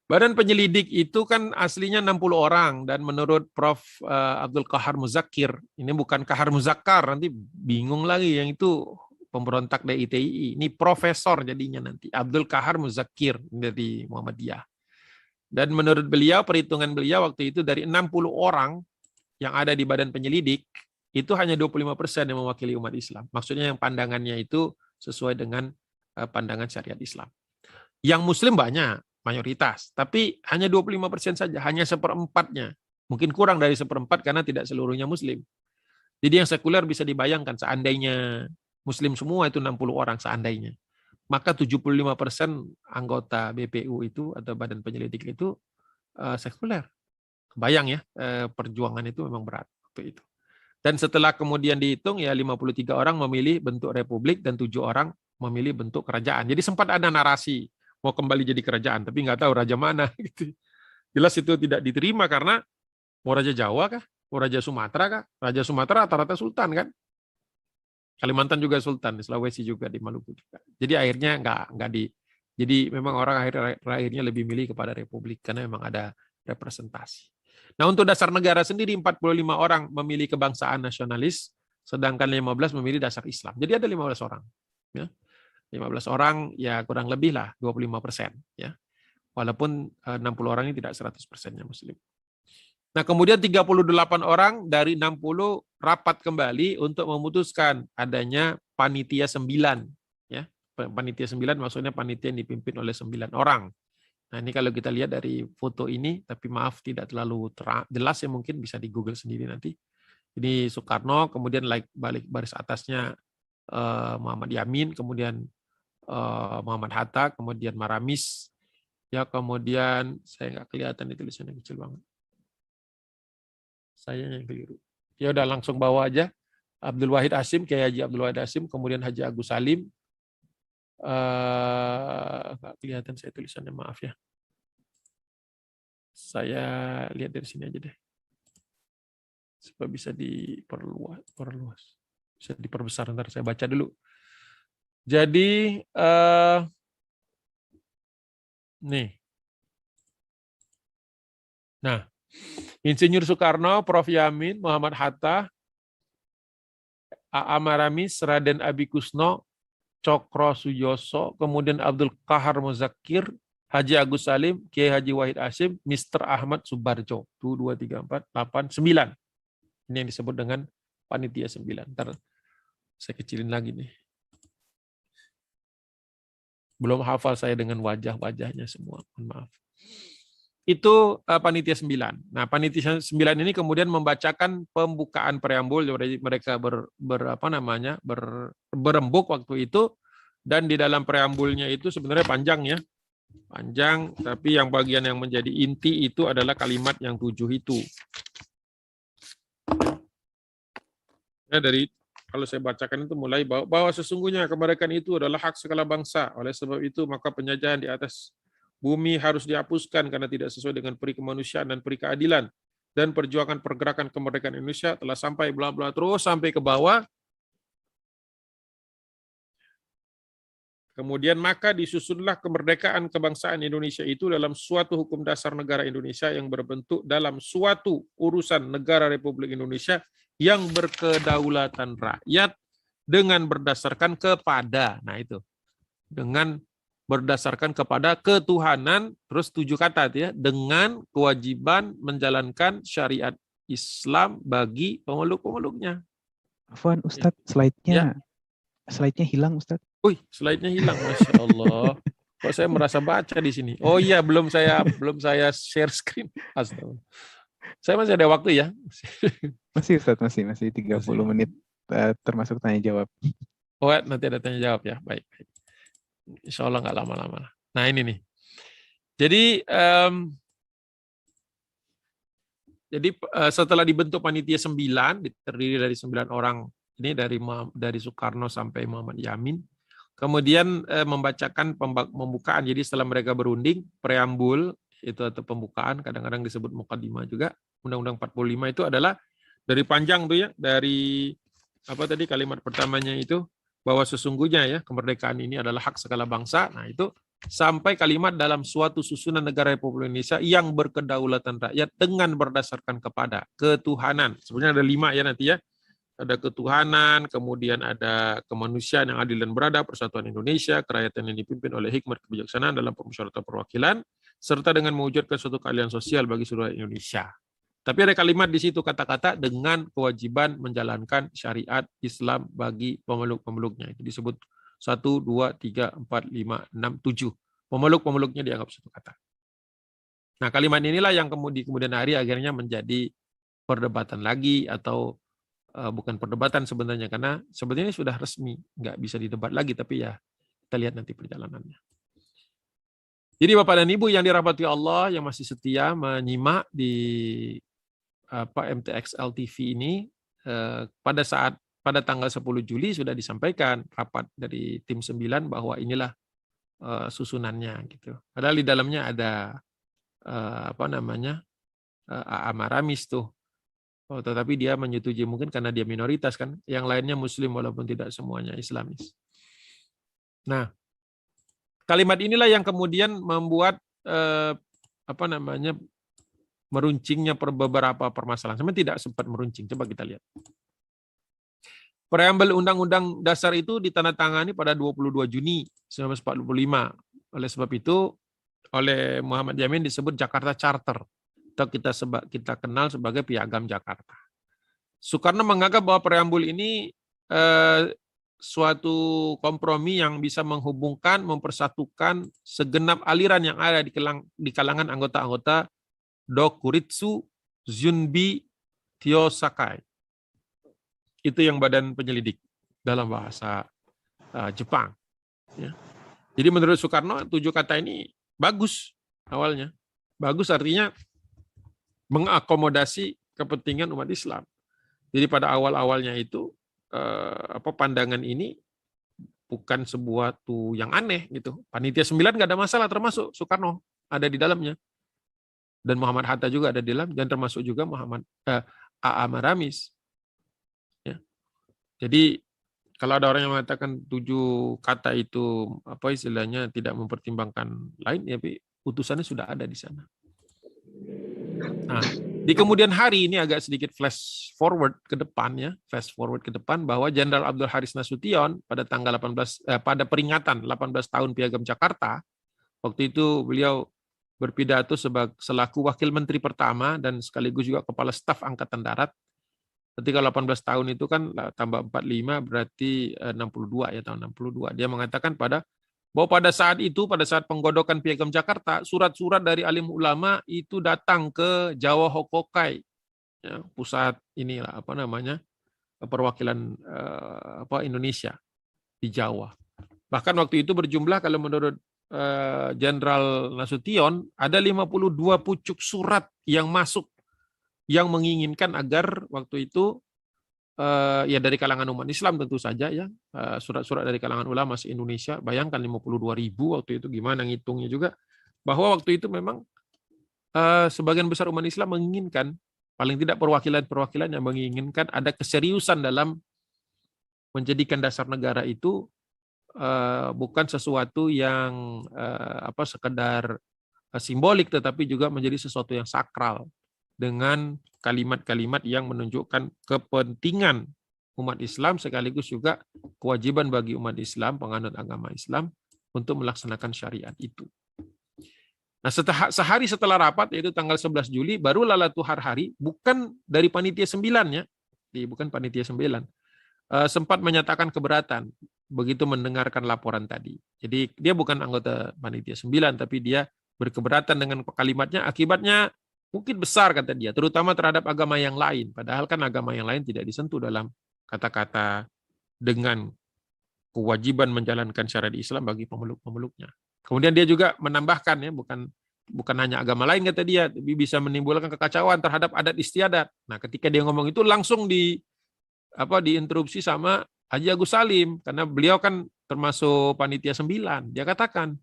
Badan Penyelidik itu kan aslinya 60 orang dan menurut Prof. Abdul Qahar Muzakir, ini bukan Qahar Muzakkar, nanti bingung lagi yang itu pemberontak DITI. Ini profesor jadinya nanti, Abdul Qahar Muzakir dari Muhammadiyah. Dan menurut beliau, perhitungan beliau waktu itu dari 60 orang yang ada di Badan Penyelidik, itu hanya 25% yang mewakili umat Islam. Maksudnya yang pandangannya itu sesuai dengan pandangan syariat Islam. Yang Muslim banyak, mayoritas, tapi hanya 25% saja, hanya 1/4-nya. Mungkin kurang dari 1/4 karena tidak seluruhnya Muslim. Jadi yang sekuler bisa dibayangkan seandainya Muslim semua itu 60 orang seandainya. Maka 75% anggota BPU itu atau Badan Penyelidik itu sekuler. Kebayang ya, perjuangan itu memang berat waktu itu. Dan setelah kemudian dihitung ya 53 orang memilih bentuk republik dan 7 orang memilih bentuk kerajaan. Jadi sempat ada narasi mau kembali jadi kerajaan, tapi nggak tahu raja mana. Gitu. Jelas itu tidak diterima karena mau raja Jawa kah, mau raja Sumatera kah? Raja Sumatera rata-rata sultan kan, Kalimantan juga sultan, di Sulawesi juga, di Maluku juga. Jadi akhirnya jadi memang orang akhirnya lebih milih kepada republik karena memang ada representasi. Nah untuk dasar negara sendiri 45 orang memilih kebangsaan nasionalis, sedangkan 15 memilih dasar Islam. Jadi ada 15 orang. Ya. 15 orang ya kurang lebih lah 25% ya. Walaupun 60 orang ini tidak 100%-nya Muslim. Nah, kemudian 38 orang dari 60 rapat kembali untuk memutuskan adanya panitia 9 ya. Panitia 9 maksudnya panitia yang dipimpin oleh 9 orang. Nah ini kalau kita lihat dari foto ini, tapi maaf tidak terlalu jelas ya, mungkin bisa di Google sendiri nanti. Ini Soekarno, kemudian balik baris atasnya Muhammad Yamin, kemudian Muhammad Hatta, kemudian Maramis, ya kemudian saya nggak kelihatan itu tulisannya kecil banget. Saya yang keliru. Ya udah langsung bawa aja. Abdul Wahid Hasyim, Kiai Haji Abdul Wahid Hasyim, kemudian Haji Agus Salim. Nggak kelihatan saya tulisannya, maaf ya. Saya lihat dari sini aja deh. Supaya bisa diperluas. Bisa diperbesar, ntar saya baca dulu. Jadi, nih. Nah, Insinyur Soekarno, Prof. Yamin, Muhammad Hatta, A.A. Maramis, Raden Abi Kusno, Cokro Sujoso, kemudian Abdul Qahar Muzakir, Haji Agus Salim, Kiai Haji Wahid Hasyim, Mr. Ahmad Subarjo. 1, 2, 3, 4, 8, 9. Ini yang disebut dengan panitia 9. Ntar saya kecilin lagi nih. Belum hafal saya dengan wajah-wajahnya semua. Mohon maaf. Itu panitia 9. Nah, panitia 9 ini kemudian membacakan pembukaan preambul, mereka berembuk waktu itu, dan di dalam preambulnya itu sebenarnya panjang ya. Panjang, tapi yang bagian yang menjadi inti itu adalah kalimat yang 7 itu. Ya, kalau saya bacakan itu mulai bahwa sesungguhnya kemerdekaan itu adalah hak segala bangsa. Oleh sebab itu maka penjajahan di atas bumi harus dihapuskan karena tidak sesuai dengan peri kemanusiaan dan peri keadilan. Dan perjuangan pergerakan kemerdekaan Indonesia telah sampai bla bla terus sampai ke bawah. Kemudian maka disusunlah kemerdekaan kebangsaan Indonesia itu dalam suatu hukum dasar negara Indonesia yang berbentuk dalam suatu urusan negara Republik Indonesia yang berkedaulatan rakyat dengan berdasarkan kepada, nah itu, dengan berdasarkan kepada ketuhanan, terus 7 kata ya, dengan kewajiban menjalankan syariat Islam bagi pemeluk-pemeluknya. Afwan Ustadz, slide-nya hilang Ustadz. Wih, slide-nya hilang, Masya Allah. Kok saya merasa baca di sini? Oh iya, belum saya share screen. Astagfirullah. Saya masih ada waktu ya. Masih Ustadz, masih 30 menit termasuk tanya jawab. Oh, nanti ada tanya jawab ya. Baik. Insya Allah nggak lama-lama. Nah ini nih. Jadi setelah dibentuk panitia 9, terdiri dari 9 orang, ini dari Soekarno sampai Muhammad Yamin, kemudian membacakan pembukaan. Jadi setelah mereka berunding, preambul itu atau pembukaan, kadang-kadang disebut mukadimah juga. Undang-Undang 45 itu adalah dari panjang tuh ya, dari apa tadi kalimat pertamanya itu, bahwa sesungguhnya ya kemerdekaan ini adalah hak segala bangsa. Nah itu sampai kalimat dalam suatu susunan negara Republik Indonesia yang berkedaulatan rakyat dengan berdasarkan kepada ketuhanan. Sebenarnya ada 5 ya nanti ya. Ada ketuhanan, kemudian ada kemanusiaan yang adil dan beradab, persatuan Indonesia, kerakyatan yang dipimpin oleh hikmat kebijaksanaan dalam permusyawaratan perwakilan, serta dengan mewujudkan suatu keadilan sosial bagi seluruh Indonesia. Tapi ada kalimat di situ kata-kata dengan kewajiban menjalankan syariat Islam bagi pemeluk-pemeluknya. Itu disebut 1, 2, 3, 4, 5, 6, 7. Pemeluk-pemeluknya dianggap satu kata. Nah kalimat inilah yang kemudian hari akhirnya menjadi perdebatan lagi, atau bukan perdebatan sebenarnya, karena sebenarnya sudah resmi, nggak bisa didebat lagi, tapi ya kita lihat nanti perjalanannya. Jadi Bapak dan Ibu yang dirahmati Allah, yang masih setia menyimak di MTXL TV ini, pada tanggal 10 Juli sudah disampaikan rapat dari tim 9 bahwa inilah susunannya gitu. Padahal di dalamnya ada A.A. Maramis tuh. Oh, tetapi dia menyetujui, mungkin karena dia minoritas kan, yang lainnya Muslim walaupun tidak semuanya Islamis. Nah, kalimat inilah yang kemudian membuat meruncingnya beberapa permasalahan. Sebenarnya tidak sempat meruncing. Coba kita lihat. Preambel Undang-Undang Dasar itu ditandatangani pada 22 Juni 1945. Oleh sebab itu, oleh Muhammad Yamin disebut Jakarta Charter, atau kita kenal sebagai Piagam Jakarta. Soekarno menganggap bahwa preambul ini suatu kompromi yang bisa menghubungkan, mempersatukan segenap aliran yang ada di kalangan anggota-anggota Dokuritsu Zunbi Kyosakai. Itu yang badan penyelidik dalam bahasa Jepang. Ya. Jadi menurut Soekarno 7 kata ini bagus awalnya. Bagus artinya mengakomodasi kepentingan umat Islam. Jadi pada awal-awalnya itu pandangan ini bukan sesuatu yang aneh gitu. Panitia 9 nggak ada masalah, termasuk Soekarno ada di dalamnya. Dan Muhammad Hatta juga ada di dalam, dan termasuk juga Muhammad A.A. Maramis. Ya. Jadi kalau ada orang yang mengatakan 7 kata itu apa istilahnya tidak mempertimbangkan lain, ya utusannya sudah ada di sana. Nah, di kemudian hari ini agak sedikit flash forward ke depan bahwa Jenderal Abdul Haris Nasution pada tanggal 18 pada peringatan 18 tahun Piagam Jakarta, waktu itu beliau berpidato selaku wakil menteri pertama dan sekaligus juga kepala staf Angkatan Darat. Ketika 18 tahun itu kan tambah 45 berarti 62 ya, tahun 62. Dia mengatakan bahwa pada saat penggodokan Piagam Jakarta, surat-surat dari alim ulama itu datang ke Jawa Hokkaido, ya, pusat inilah perwakilan Indonesia di Jawa. Bahkan waktu itu berjumlah kalau menurut Jenderal Nasution ada 52 pucuk surat yang masuk yang menginginkan agar waktu itu ya dari kalangan umat Islam tentu saja ya, surat-surat dari kalangan ulama se-Indonesia, bayangkan 52.000 waktu itu, gimana ngitungnya juga, bahwa waktu itu memang sebagian besar umat Islam menginginkan, paling tidak perwakilan-perwakilan yang menginginkan ada keseriusan dalam menjadikan dasar negara itu bukan sesuatu yang sekedar simbolik, tetapi juga menjadi sesuatu yang sakral dengan kalimat-kalimat yang menunjukkan kepentingan umat Islam sekaligus juga kewajiban bagi umat Islam, penganut agama Islam untuk melaksanakan syariat itu. Nah, sehari setelah rapat, yaitu tanggal 11 Juli, baru Latuhar Hari, bukan dari panitia 9 ya, bukan panitia 9, sempat menyatakan keberatan begitu mendengarkan laporan tadi. Jadi dia bukan anggota panitia 9, tapi dia berkeberatan dengan kalimatnya, akibatnya mungkin besar kata dia, terutama terhadap agama yang lain. Padahal kan agama yang lain tidak disentuh dalam kata-kata dengan kewajiban menjalankan syariat Islam bagi pemeluk-pemeluknya. Kemudian dia juga menambahkan ya, bukan hanya agama lain kata dia, tapi bisa menimbulkan kekacauan terhadap adat istiadat. Nah, ketika dia ngomong itu langsung diinterupsi sama Haji Agus Salim, karena beliau kan termasuk panitia 9. Dia katakan,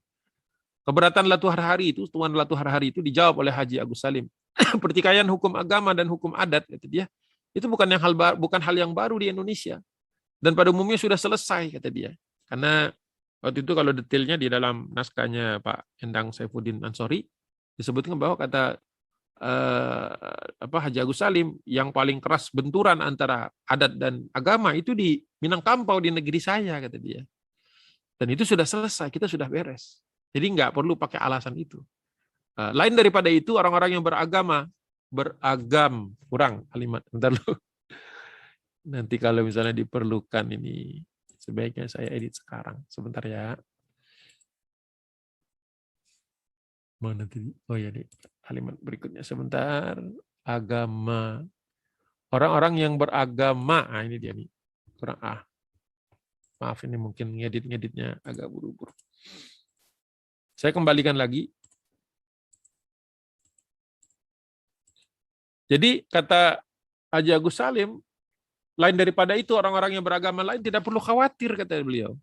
keberatan Latuhar Hari itu, tuan Latuhar Hari itu dijawab oleh Haji Agus Salim. Pertikaian hukum agama dan hukum adat, kata dia, itu bukan hal yang baru di Indonesia. Dan pada umumnya sudah selesai, kata dia. Karena waktu itu kalau detailnya di dalam naskahnya Pak Endang Saifuddin Ansori, disebutkan bahwa kata Haji Agus Salim, yang paling keras benturan antara adat dan agama itu di Minangkabau, di negeri saya, kata dia. Dan itu sudah selesai, kita sudah beres. Jadi nggak perlu pakai alasan itu. Lain daripada itu, orang-orang yang beragam, kurang kalimat, bentar lu. Nanti kalau misalnya diperlukan ini, sebaiknya saya edit sekarang. Sebentar ya. Mana tadi? Oh ya, nih kalimat berikutnya sebentar. Agama. Orang-orang yang beragama, ini dia nih. Kurang maaf, ini mungkin ngeditnya agak buru-buru. Saya kembalikan lagi. Jadi kata Haji Agus Salim, lain daripada itu orang-orang yang beragama lain tidak perlu khawatir, kata beliau.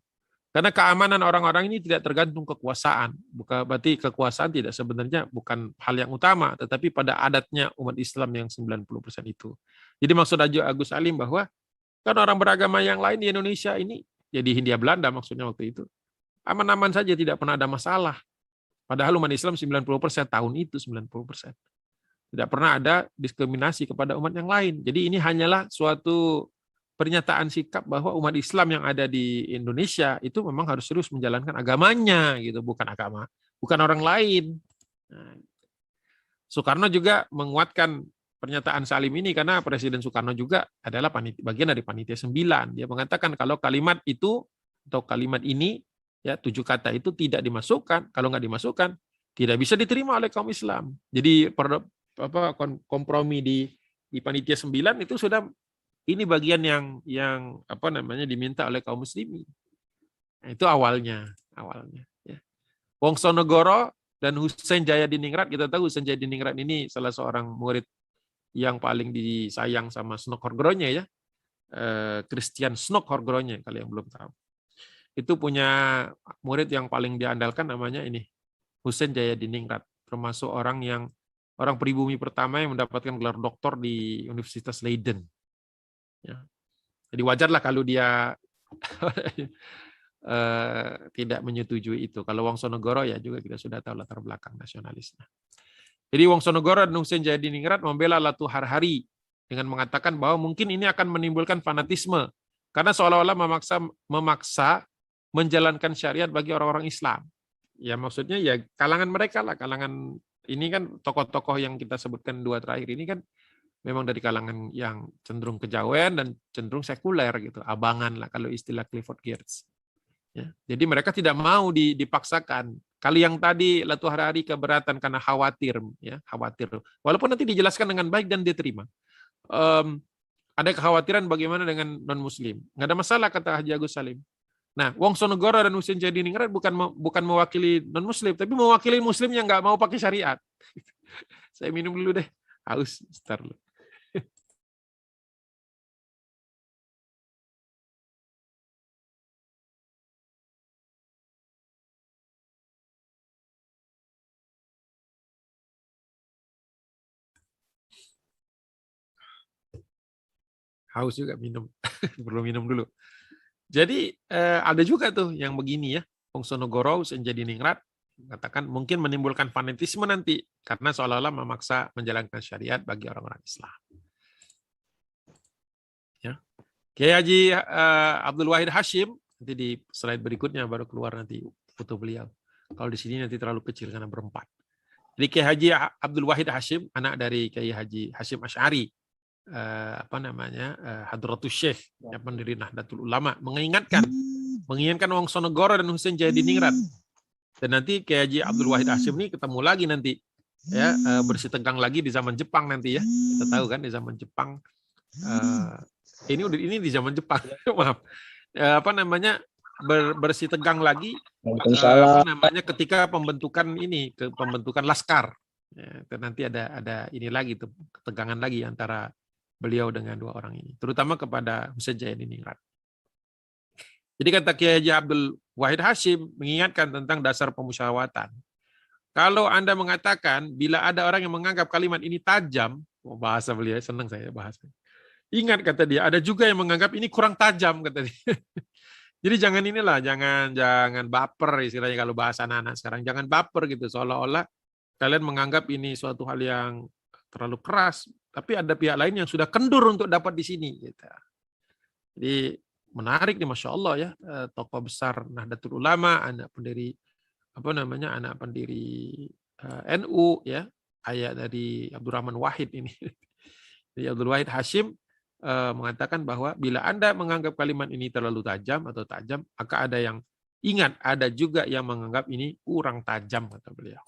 Karena keamanan orang-orang ini tidak tergantung kekuasaan. Berarti kekuasaan tidak sebenarnya bukan hal yang utama, tetapi pada adatnya umat Islam yang 90% itu. Jadi maksud Haji Agus Salim bahwa kan orang beragama yang lain di Indonesia ini, jadi Hindia Belanda maksudnya waktu itu, aman-aman saja, tidak pernah ada masalah. Padahal umat Islam 90% tahun itu 90%. Tidak pernah ada diskriminasi kepada umat yang lain. Jadi ini hanyalah suatu pernyataan sikap bahwa umat Islam yang ada di Indonesia itu memang harus terus menjalankan agamanya, gitu, bukan orang lain. Nah, Soekarno juga menguatkan pernyataan Salim ini karena Presiden Soekarno juga adalah bagian dari panitia 9. Dia mengatakan kalau kalimat itu atau kalimat ini ya 7 kata itu tidak dimasukkan, kalau nggak dimasukkan tidak bisa diterima oleh kaum Islam. Jadi kompromi di panitia 9 itu sudah ini bagian yang diminta oleh kaum muslimin. Nah, itu awalnya ya. Wongsonegoro dan Husein Jayadiningrat, kita tahu Husein Jayadiningrat ini salah seorang murid yang paling disayang sama Snokhorgronya ya, Christian Snokhorgronya kalau yang belum tahu. Itu punya murid yang paling diandalkan namanya ini Husein Jayadiningrat, termasuk orang pribumi pertama yang mendapatkan gelar doktor di Universitas Leiden. Ya. Jadi wajarlah kalau dia tidak menyetujui itu. Kalau Wongsonegoro ya juga kita sudah tahu latar belakang nasionalisnya. Jadi Wongsonegoro dan Husein Jayadiningrat membela Latu Harhari dengan mengatakan bahwa mungkin ini akan menimbulkan fanatisme karena seolah-olah memaksa menjalankan syariat bagi orang-orang Islam. Ya maksudnya ya kalangan mereka lah, kalangan ini kan tokoh-tokoh yang kita sebutkan 2 terakhir ini kan memang dari kalangan yang cenderung kejawen dan cenderung sekuler gitu, abangan lah kalau istilah Clifford Geertz. Ya, jadi mereka tidak mau dipaksakan. Kali yang tadi Latu Harhari keberatan karena khawatir. Walaupun nanti dijelaskan dengan baik dan diterima. Ada kekhawatiran bagaimana dengan non-Muslim. Nggak ada masalah kata Haji Agus Salim. Nah, Wongsonegoro dan Husein Jayadiningrat bukan mewakili non-Muslim, tapi mewakili Muslim yang nggak mau pakai syariat. Saya minum dulu deh. Haus, start dulu. Haus juga minum. Perlu minum dulu. Jadi ada juga tuh yang begini ya. Wongsonegoro, Husein Jayadiningrat katakan mungkin menimbulkan fanatisme nanti karena seolah-olah memaksa menjalankan syariat bagi orang-orang Islam. Ya. Kiai Haji Abdul Wahid Hashim, nanti di slide berikutnya baru keluar nanti foto beliau. Kalau di sini nanti terlalu kecil karena berempat. Jadi Kiai Haji Abdul Wahid Hashim, anak dari Kiai Haji Hashim Asy'ari, Hadratus Syekh, yang pendiri Nahdlatul Ulama, mengingatkan Wongsonegoro dan Husein Jayadiningrat. Dan nanti Kiai Haji Abdul Wahid Hashim ini ketemu lagi nanti ya, bersih tegang lagi di zaman Jepang nanti ya. Kita tahu kan di zaman Jepang ini di zaman Jepang. Maaf. Bersih tegang lagi ketika pembentukan laskar. Ya, dan nanti ada ini lagi tuh ketegangan lagi antara beliau dengan 2 orang ini, terutama kepada Husein Jayadiningrat. Jadi kata Kiai Haji Abdul Wahid Hashim mengingatkan tentang dasar pemusyawaratan. Kalau Anda mengatakan bila ada orang yang menganggap kalimat ini tajam, bahasa beliau senang saya bahasa. Ingat kata dia, ada juga yang menganggap ini kurang tajam kata dia. Jadi jangan baper istilahnya kalau bahasa anak-anak sekarang, jangan baper gitu seolah-olah kalian menganggap ini suatu hal yang terlalu keras, tapi ada pihak lain yang sudah kendur untuk dapat di sini. Gitu. Jadi menarik nih, Masya Allah ya, tokoh besar Nahdlatul Ulama, anak pendiri NU ya, ayah dari Abdurrahman Wahid ini. Jadi Abdul Wahid Hashim mengatakan bahwa bila Anda menganggap kalimat ini terlalu tajam, maka ada yang ingat, ada juga yang menganggap ini kurang tajam kata beliau.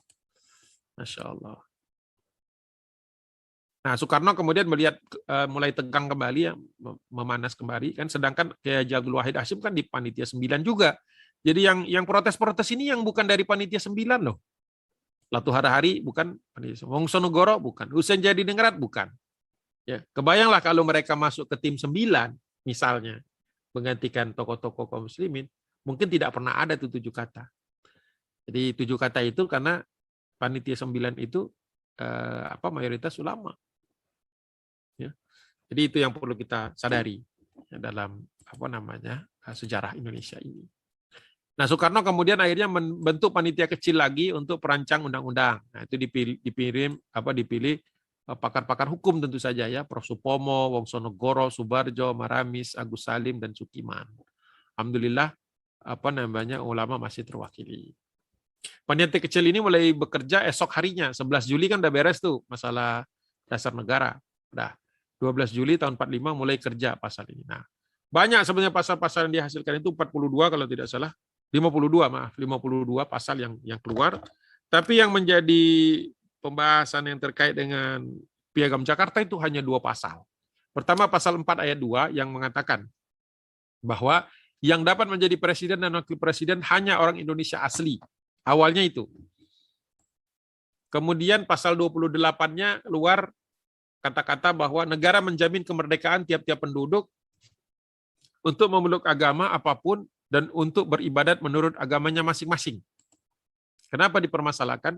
Masya Allah. Nah, Soekarno kemudian melihat mulai tegang kembali, ya, memanas kembali, kan. Sedangkan Kiai Haji Abdul Wahid Hashim kan di panitia 9 juga. Jadi yang protes-protes ini yang bukan dari panitia 9 loh. Latu Harhari bukan panitia, Wongsonegoro bukan, Husein Jayadiningrat bukan. Ya, kebayanglah kalau mereka masuk ke tim 9 misalnya menggantikan tokoh-tokoh kaum muslimin, mungkin tidak pernah ada tuh 7 kata. Jadi 7 kata itu karena panitia 9 itu mayoritas ulama. Ya. Jadi itu yang perlu kita sadari ya, dalam sejarah Indonesia ini. Nah, Soekarno kemudian akhirnya membentuk panitia kecil lagi untuk perancang undang-undang. Nah, itu dipilih pakar-pakar hukum tentu saja ya, Prof. Supomo, Wongsonegoro, Subarjo, Maramis, Agus Salim dan Sukiman. Alhamdulillah ulama masih terwakili. Panitia kecil ini mulai bekerja esok harinya, 11 Juli kan udah beres tuh masalah dasar negara. Udah 12 Juli tahun 45 mulai kerja pasal ini. Nah, banyak sebenarnya pasal-pasal yang dihasilkan itu 42 kalau tidak salah. 52 pasal yang keluar. Tapi yang menjadi pembahasan yang terkait dengan Piagam Jakarta itu hanya 2 pasal. Pertama pasal 4 ayat 2 yang mengatakan bahwa yang dapat menjadi presiden dan wakil presiden hanya orang Indonesia asli. Awalnya itu. Kemudian pasal 28-nya keluar kata-kata bahwa negara menjamin kemerdekaan tiap-tiap penduduk untuk memeluk agama apapun dan untuk beribadat menurut agamanya masing-masing. Kenapa dipermasalahkan?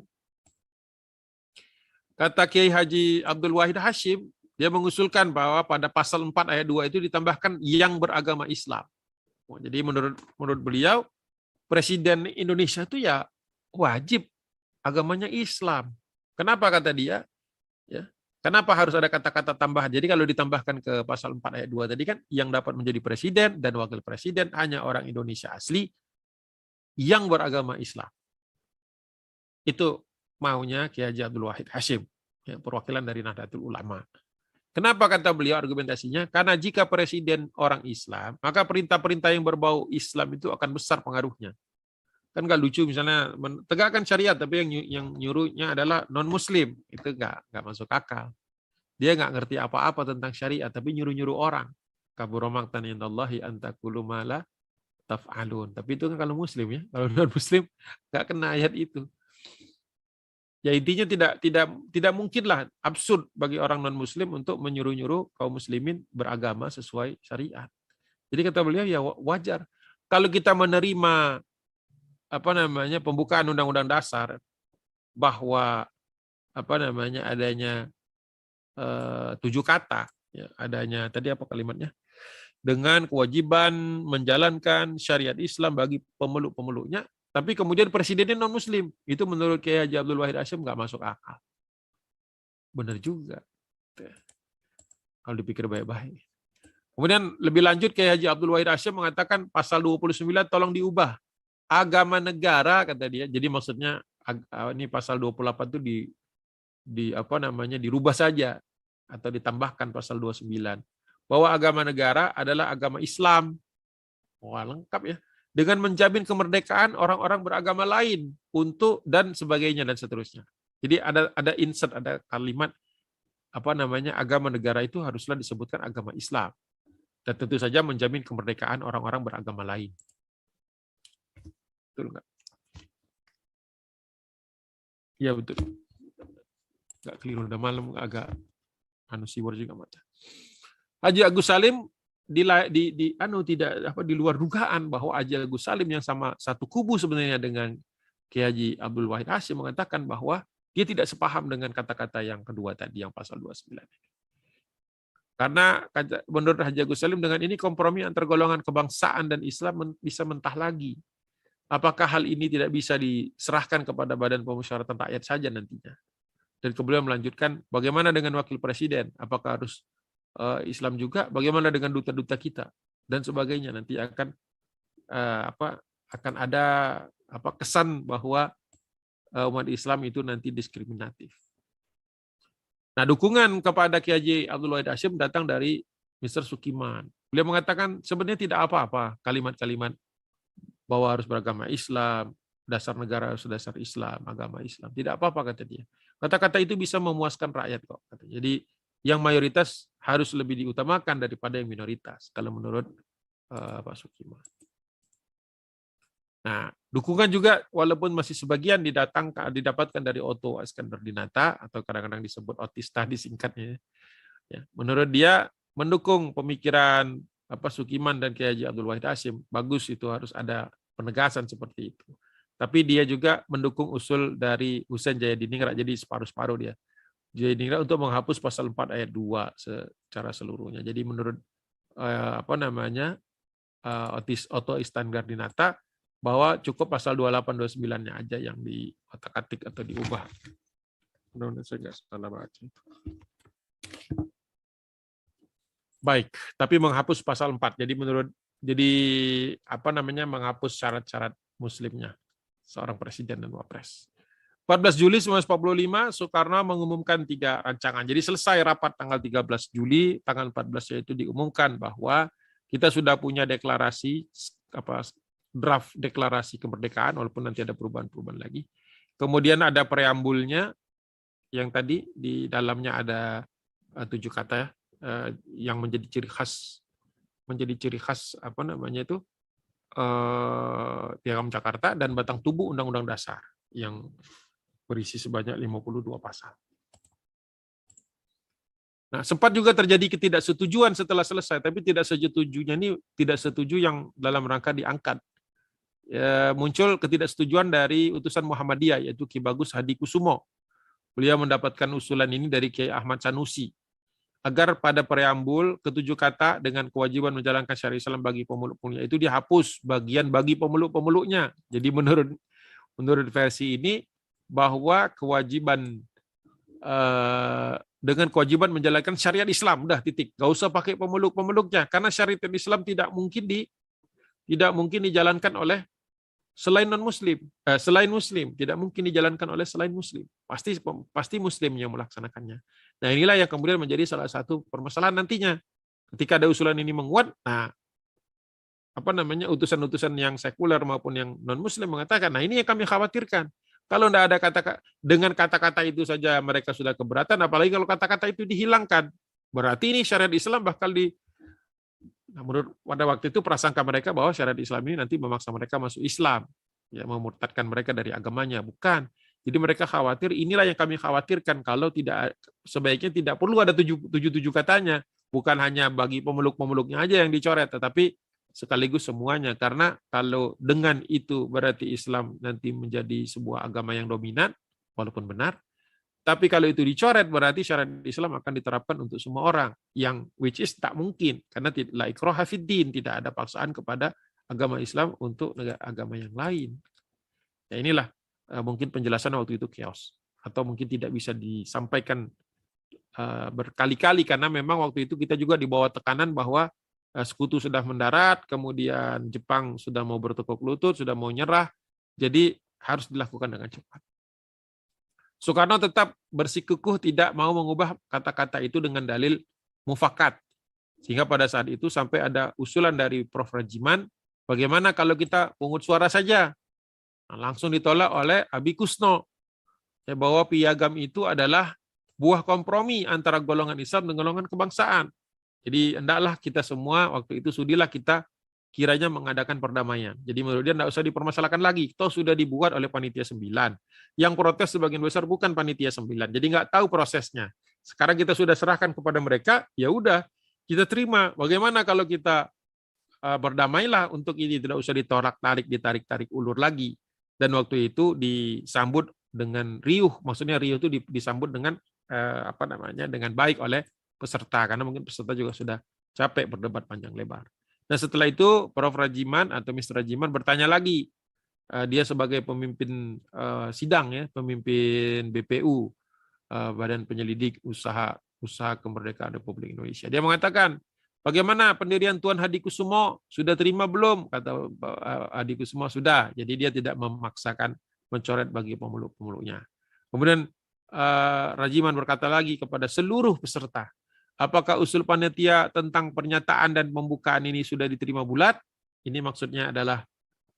Kata Kiai Haji Abdul Wahid Hashim, dia mengusulkan bahwa pada pasal 4 ayat 2 itu ditambahkan yang beragama Islam. Jadi menurut beliau, Presiden Indonesia itu ya wajib agamanya Islam. Kenapa kata dia? Ya, kenapa harus ada kata-kata tambahan? Jadi kalau ditambahkan ke pasal 4 ayat 2 tadi kan, yang dapat menjadi presiden dan wakil presiden hanya orang Indonesia asli yang beragama Islam. Itu maunya Kiai Haji Abdul Wahid Hashim, ya, perwakilan dari Nahdlatul Ulama. Kenapa kata beliau argumentasinya? Karena jika presiden orang Islam, maka perintah-perintah yang berbau Islam itu akan besar pengaruhnya. Kan nggak lucu misalnya tegakkan syariat, tapi yang nyuruhnya adalah non-Muslim. Itu nggak masuk akal. Dia nggak ngerti apa-apa tentang syariat, tapi nyuruh-nyuruh orang. Kabura maqtan indallahi an taqulu ma la taf'alun. Tapi itu kan kalau Muslim ya. Kalau non-Muslim nggak kena ayat itu. Ya intinya tidak mungkinlah, absurd bagi orang non-Muslim untuk menyuruh-nyuruh kaum muslimin beragama sesuai syariat. Jadi kata beliau ya wajar. Kalau kita menerima pembukaan Undang-Undang Dasar bahwa adanya 7 kata, ya, adanya tadi apa kalimatnya? Dengan kewajiban menjalankan syariat Islam bagi pemeluk-pemeluknya. Tapi kemudian presidennya non-Muslim. Itu menurut Kiai Haji Abdul Wahid Hashim nggak masuk akal. Benar juga. Kalau dipikir baik-baik. Kemudian lebih lanjut Kiai Haji Abdul Wahid Hashim mengatakan pasal 29 tolong diubah. Agama negara kata dia. Jadi maksudnya ini pasal 28 itu dirubah saja atau ditambahkan pasal 29. Bahwa agama negara adalah agama Islam. Wah, lengkap ya. Dengan menjamin kemerdekaan orang-orang beragama lain untuk dan sebagainya dan seterusnya. Jadi ada insert, ada kalimat agama negara itu haruslah disebutkan agama Islam. Dan tentu saja menjamin kemerdekaan orang-orang beragama lain. Betul nggak? Ya betul. Nggak keliru, udah malam agak siwar juga mata. Haji Agus Salim di luar dugaan bahwa Haji Agus Salim yang sama satu kubu sebenarnya dengan Kiai Haji Abdul Wahid Hashim mengatakan bahwa dia tidak sepaham dengan kata-kata yang kedua tadi yang pasal 29. Karena menurut Haji Agus Salim dengan ini kompromi antar golongan kebangsaan dan Islam bisa mentah lagi. Apakah hal ini tidak bisa diserahkan kepada Badan Pemusyawaratan Rakyat saja nantinya? Dan kemudian melanjutkan bagaimana dengan wakil presiden? Apakah harus Islam juga? Bagaimana dengan duta-duta kita dan sebagainya? Nanti akan ada kesan bahwa umat Islam itu nanti diskriminatif. Nah, dukungan kepada Kiai Haji Abdul Wahid Hashim datang dari Mr. Sukiman. Beliau mengatakan sebenarnya tidak apa-apa kalimat-kalimat bahwa harus beragama Islam, dasar negara harus dasar Islam, agama Islam. Tidak apa-apa kata dia. Kata-kata itu bisa memuaskan rakyat kok. Jadi yang mayoritas harus lebih diutamakan daripada yang minoritas, kalau menurut Pak Sukiman. Nah, dukungan juga walaupun masih sebagian didapatkan dari Otto Iskandar Dinata atau kadang-kadang disebut Otista disingkatnya. Ya, menurut dia mendukung pemikiran Sukiman dan Kiai Haji Abdul Wahid Hashim. Bagus, itu harus ada penegasan seperti itu. Tapi dia juga mendukung usul dari Husain Jayadiningrat, jadi separuh-separuh dia. Jayadiningrat untuk menghapus pasal 4 ayat 2 secara seluruhnya. Jadi menurut Otto Iskandar Dinata bahwa cukup pasal 28 29-nya aja yang diotak-atik atau diubah. Mudah-mudahan saya nggak salah baca. Baik, tapi menghapus pasal 4. Jadi menghapus syarat-syarat muslimnya seorang presiden dan wapres. 14 Juli 1945 Soekarno mengumumkan 3 rancangan. Jadi selesai rapat tanggal 13 Juli, tanggal 14 yaitu diumumkan bahwa kita sudah punya deklarasi draft deklarasi kemerdekaan, walaupun nanti ada perubahan-perubahan lagi. Kemudian ada preambulnya yang tadi di dalamnya ada 7 kata yang menjadi ciri khas apa namanya itu Piagam Jakarta dan batang tubuh Undang-Undang Dasar yang berisi sebanyak 52 pasal. Nah, sempat juga terjadi ketidaksetujuan setelah selesai, tapi tidak setuju yang dalam rangka diangkat. Muncul ketidaksetujuan dari utusan Muhammadiyah, yaitu Ki Bagus Hadikusumo. Beliau mendapatkan usulan ini dari Kiai Ahmad Sanusi, agar pada preambul ke-7 kata dengan kewajiban menjalankan syariat Islam bagi pemeluk-pemeluknya itu dihapus bagian bagi pemeluk-pemeluknya. Jadi menurut versi ini, bahwa kewajiban dengan kewajiban menjalankan syariat Islam, udah titik, nggak usah pakai pemeluk-pemeluknya, karena syariat Islam tidak mungkin dijalankan oleh selain non-Muslim, selain Muslim, tidak mungkin dijalankan oleh selain Muslim, pasti Muslim yang melaksanakannya. Nah, inilah yang kemudian menjadi salah satu permasalahan nantinya, ketika ada usulan ini menguat. Nah, utusan-utusan yang sekuler maupun yang non-Muslim mengatakan, nah ini yang kami khawatirkan. Kalau tidak ada dengan kata-kata itu saja mereka sudah keberatan, apalagi kalau kata-kata itu dihilangkan, berarti ini syariat Islam menurut pada waktu itu prasangka mereka bahwa syariat Islam ini nanti memaksa mereka masuk Islam, ya, memurtadkan mereka dari agamanya. Bukan. Jadi mereka khawatir, inilah yang kami khawatirkan, kalau sebaiknya tidak perlu ada 7 katanya, bukan hanya bagi pemeluk-pemeluknya aja yang dicoret, tetapi sekaligus semuanya. Karena kalau dengan itu berarti Islam nanti menjadi sebuah agama yang dominan, walaupun benar. Tapi kalau itu dicoret berarti syariat Islam akan diterapkan untuk semua orang, yang which is tak mungkin, karena la ikraha fid din, tidak ada paksaan kepada agama Islam untuk agama yang lain. Ya, inilah mungkin penjelasan waktu itu chaos, atau mungkin tidak bisa disampaikan berkali-kali, karena memang waktu itu kita juga dibawa tekanan bahwa Sekutu sudah mendarat, kemudian Jepang sudah mau bertekuk lutut, sudah mau nyerah, jadi harus dilakukan dengan cepat. Soekarno tetap bersikukuh tidak mau mengubah kata-kata itu dengan dalil mufakat, sehingga pada saat itu sampai ada usulan dari Prof. Rajiman, bagaimana kalau kita pungut suara saja? Nah, langsung ditolak oleh Abi Kusno, bahwa piagam itu adalah buah kompromi antara golongan Islam dan golongan kebangsaan. Jadi hendaklah kita semua waktu itu sudilah kita kiranya mengadakan perdamaian. Jadi menurut dia tidak usah dipermasalahkan lagi. Toh sudah dibuat oleh panitia 9. Yang protes sebagian besar bukan panitia 9. Jadi nggak tahu prosesnya. Sekarang kita sudah serahkan kepada mereka, ya udah kita terima. Bagaimana kalau kita berdamailah untuk ini, tidak usah ditarik-tarik ulur lagi. Dan waktu itu disambut dengan riuh, maksudnya riuh itu disambut dengan dengan baik oleh peserta, karena mungkin peserta juga sudah capek berdebat panjang lebar. Nah, setelah itu Prof. Rajiman atau Mr. Rajiman bertanya lagi, dia sebagai pemimpin sidang, ya, pemimpin BPU, Badan Penyelidik Usaha Kemerdekaan Republik Indonesia. Dia mengatakan, bagaimana pendirian Tuan Hadikusumo, sudah terima belum? Kata Hadikusumo, sudah. Jadi dia tidak memaksakan mencoret bagi pemeluk-pemeluknya. Kemudian Rajiman berkata lagi kepada seluruh peserta, apakah usul panitia tentang pernyataan dan pembukaan ini sudah diterima bulat? Ini maksudnya adalah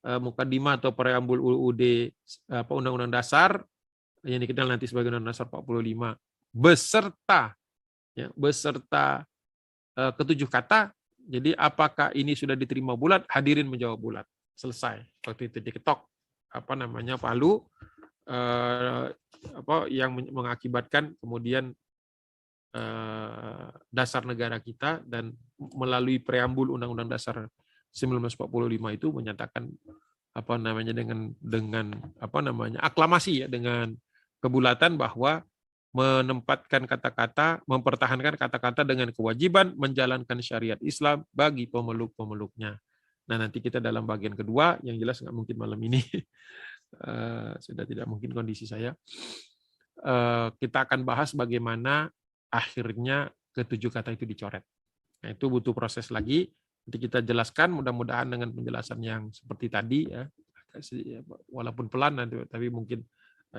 mukadimah atau preambul UUD Undang-Undang Dasar yang dikenal nanti sebagai Undang-Undang Dasar 45 beserta ke-7 kata. Jadi apakah ini sudah diterima bulat? Hadirin menjawab bulat. Selesai. Waktu itu diketok palu yang mengakibatkan kemudian dasar negara kita, dan melalui preambul Undang-Undang Dasar 1945 itu menyatakan dengan aklamasi, ya, dengan kebulatan bahwa mempertahankan kata-kata dengan kewajiban menjalankan syariat Islam bagi pemeluk-pemeluknya. Nah, nanti kita dalam bagian kedua, yang jelas nggak mungkin malam ini, sudah tidak mungkin kondisi saya. Kita akan bahas bagaimana akhirnya ke-7 kata itu dicoret. Nah, itu butuh proses lagi. Nanti kita jelaskan, mudah-mudahan dengan penjelasan yang seperti tadi, ya, walaupun pelan nanti, tapi mungkin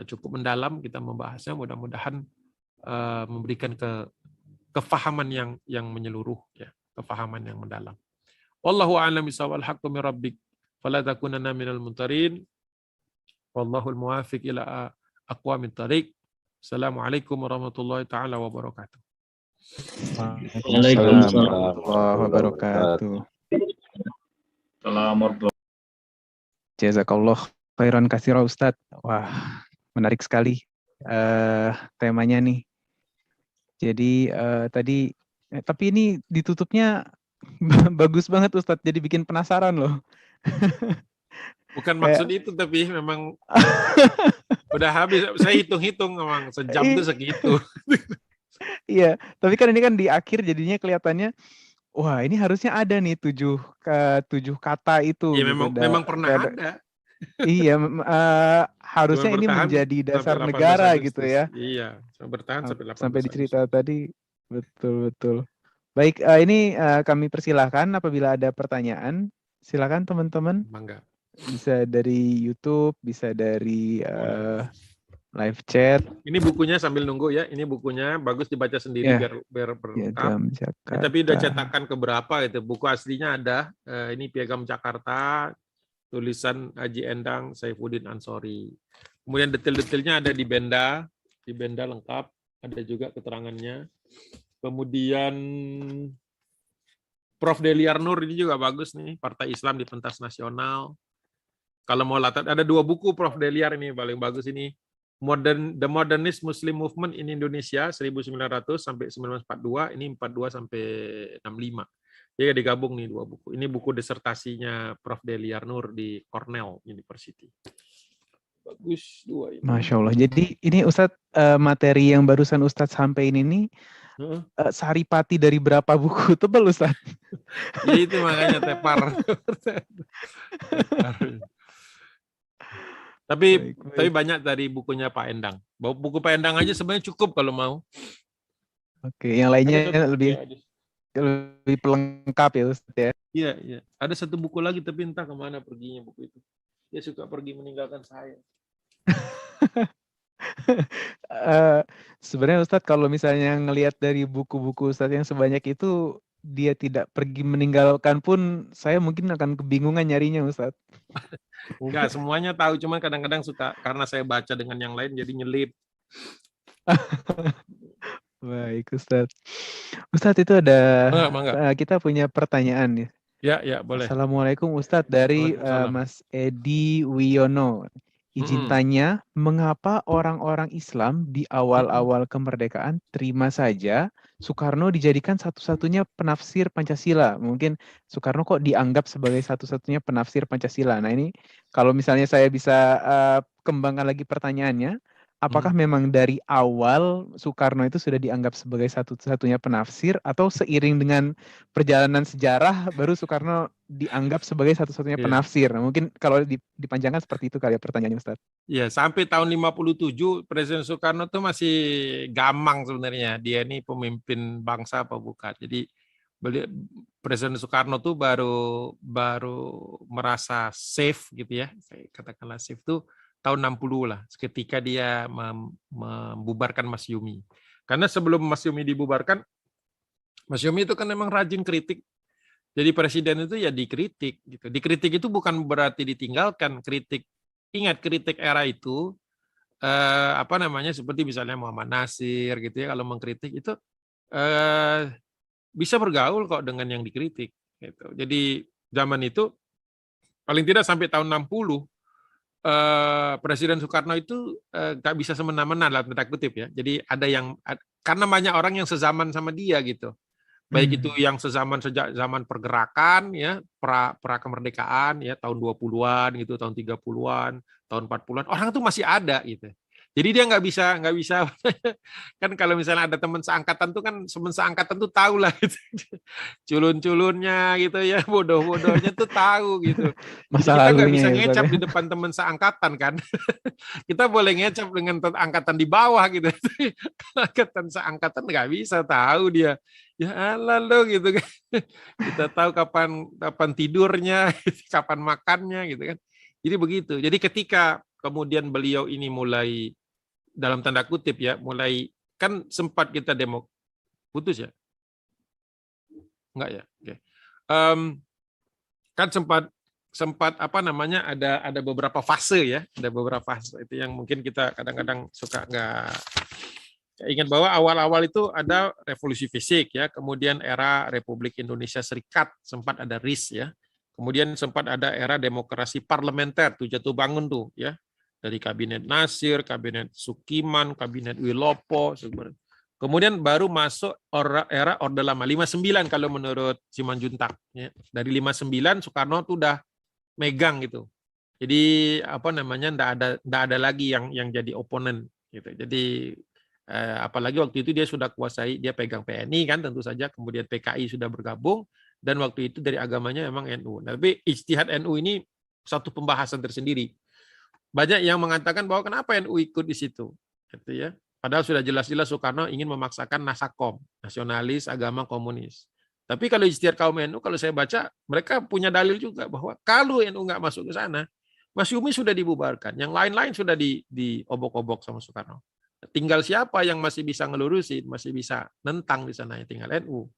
cukup mendalam kita membahasnya. Mudah-mudahan memberikan kefahaman yang menyeluruh, ya, kefahaman yang mendalam. Wallahu a'lam bishawab. Al-haqqu min rabbik fala takunanna minal mumtarin. Wallahul muwaffiq ila aqwamit thariq. Assalamualaikum warahmatullahi taala wabarakatuh. Waalaikumsalam warahmatullahi wabarakatuh. Assalamualaikum. Jazakallah khairan katsira Ustadz. Wah, menarik sekali temanya nih. Jadi tadi tapi ini ditutupnya bagus banget Ustadz, jadi bikin penasaran loh. Bukan maksud itu, tapi memang udah habis. Saya hitung-hitung memang sejam tuh segitu. Iya, tapi kan ini kan di akhir jadinya kelihatannya, wah ini harusnya ada nih 7 kata itu. Ya gitu. memang pernah ada. Iya, harusnya ini menjadi dasar negara gitu ya. Iya, bertahan sampai dicerita tadi. Betul. Baik, ini kami persilahkan apabila ada pertanyaan, silakan teman-teman. Mangga. Bisa dari YouTube, bisa dari live chat. Ini bukunya sambil nunggu ya. Ini bukunya bagus dibaca sendiri biar berlengkap. Tapi udah cetakan keberapa itu. Buku aslinya ada. Ini Piagam Jakarta, tulisan Haji Endang Saifuddin Ansori. Kemudian detail-detailnya ada di Benda lengkap. Ada juga keterangannya. Kemudian Prof. Deliar Nur ini juga bagus nih, Partai Islam di Pentas Nasional. Kalau mau latar, ada 2 buku Prof. Deliar ini paling bagus ini. The Modernist Muslim Movement in Indonesia 1900 sampai 1942, ini 42 sampai 65. Jadi digabung nih 2 buku. Ini buku disertasinya Prof. Deliar Nur di Cornell University. Bagus 2 ini. Masya Allah. Jadi ini Ustadz, materi yang barusan Ustadz sampaikan ini saripati dari berapa buku tebal Ustadz? Ya itu makanya tepar. Tapi banyak dari bukunya Pak Endang. Buku Pak Endang aja sebenarnya cukup kalau mau. Oke, yang lainnya lebih pelengkap ya Ustaz ya. Iya. Ada 1 buku lagi tapi entah kemana perginya buku itu. Dia suka pergi meninggalkan saya. Sebenarnya Ustadz kalau misalnya ngelihat dari buku-buku Ustadz yang sebanyak itu, dia tidak pergi meninggalkan pun saya mungkin akan kebingungan nyarinya Ustadz. Enggak, semuanya tahu, cuman kadang-kadang suka karena saya baca dengan yang lain jadi nyelip. Baik Ustadz. Ustadz itu ada kita punya pertanyaan ya. Ya, boleh. Assalamualaikum Ustadz dari Mas Edi Wiono. Izin tanya, mengapa orang-orang Islam di awal-awal kemerdekaan terima saja Soekarno dijadikan satu-satunya penafsir Pancasila? Mungkin Soekarno kok dianggap sebagai satu-satunya penafsir Pancasila. Nah ini kalau misalnya saya bisa kembangkan lagi pertanyaannya, apakah memang dari awal Soekarno itu sudah dianggap sebagai satu-satunya penafsir, atau seiring dengan perjalanan sejarah baru Soekarno dianggap sebagai satu-satunya penafsir? Nah, mungkin kalau dipanjangkan seperti itu kali ya pertanyaannya Ustaz. Iya, sampai tahun 57 Presiden Soekarno itu masih gamang sebenarnya. Dia ini pemimpin bangsa apa bukan. Jadi Presiden Soekarno tuh baru merasa safe gitu ya. Katakanlah safe tuh tahun 60 lah, ketika dia membubarkan Mas Yumi. Karena sebelum Mas Yumi dibubarkan, Mas Yumi itu kan memang rajin kritik. Jadi presiden itu ya dikritik gitu. Dikritik itu bukan berarti ditinggalkan. Kritik, ingat kritik era itu seperti misalnya Muhammad Nasir gitu ya, kalau mengkritik itu bisa bergaul kok dengan yang dikritik gitu. Jadi zaman itu paling tidak sampai tahun 60 Presiden Soekarno itu nggak bisa semena-mena dalam tanda kutip ya. Jadi ada yang, karena banyak orang yang sezaman sama dia gitu. Baik itu yang sezaman sejak zaman pergerakan ya, pra kemerdekaan ya, tahun 20-an gitu, tahun 30-an, tahun 40-an, orang itu masih ada gitu. Jadi dia nggak bisa kan kalau misalnya ada teman seangkatan tuh kan, teman seangkatan tuh tahu lah gitu. Culun-culunnya gitu ya, bodoh-bodohnya tuh tahu gitu. Jadi kita nggak bisa ngecap di depan teman seangkatan kan. Kita boleh ngecap dengan angkatan di bawah gitu. Angkatan seangkatan nggak bisa tahu dia. Ya Allah lo gitu kan. Kita tahu kapan tidurnya, kapan makannya gitu kan. Jadi begitu. Jadi ketika kemudian beliau ini mulai dalam tanda kutip ya, mulai kan sempat kita putus ya? Enggak ya? Oke. Kan sempat apa namanya ada beberapa fase ya, ada beberapa fase itu yang mungkin kita kadang-kadang suka nggak ingat bahwa awal-awal itu ada revolusi fisik ya, kemudian era Republik Indonesia Serikat sempat ada RIS ya, kemudian sempat ada era demokrasi parlementer tuh jatuh bangun tuh ya, dari kabinet Nasir, kabinet Sukiman, kabinet Wilopo, kemudian baru masuk era Orde Lama 59 kalau menurut Simanjuntak ya. Dari 59 Soekarno tuh udah megang gitu. Jadi apa namanya enggak ada lagi yang jadi oponen gitu. Jadi apalagi waktu itu dia sudah kuasai, dia pegang PNI kan tentu saja, kemudian PKI sudah bergabung dan waktu itu dari agamanya memang NU. Nah, tapi ijtihad NU ini satu pembahasan tersendiri. Banyak yang mengatakan bahwa kenapa NU ikut di situ gitu ya. Padahal sudah jelas-jelas Soekarno ingin memaksakan Nasakom, nasionalis agama komunis. Tapi kalau ijtihad kaum NU, kalau saya baca, mereka punya dalil juga bahwa kalau NU nggak masuk ke sana, Masyumi sudah dibubarkan, yang lain-lain sudah diobok-obok sama Soekarno. Tinggal siapa yang masih bisa ngelurusin, masih bisa nentang di sana, ya tinggal NU.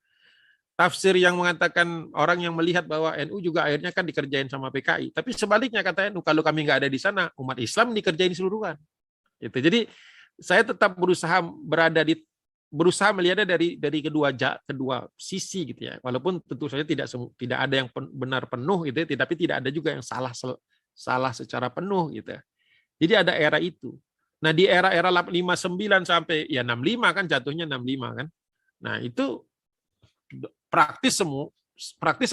Tafsir yang mengatakan orang yang melihat bahwa NU juga akhirnya kan dikerjain sama PKI. Tapi sebaliknya kata NU, kalau kami nggak ada di sana, umat Islam dikerjain seluruhan. Gitu. Jadi saya tetap berusaha melihatnya dari kedua sisi gitu ya. Walaupun tentu saja tidak ada yang benar penuh gitu ya, tapi tidak ada juga yang salah secara penuh gitu. Jadi ada era itu. Nah, di era-era 59 sampai ya 65 kan jatuhnya 65 kan. Nah, itu praktis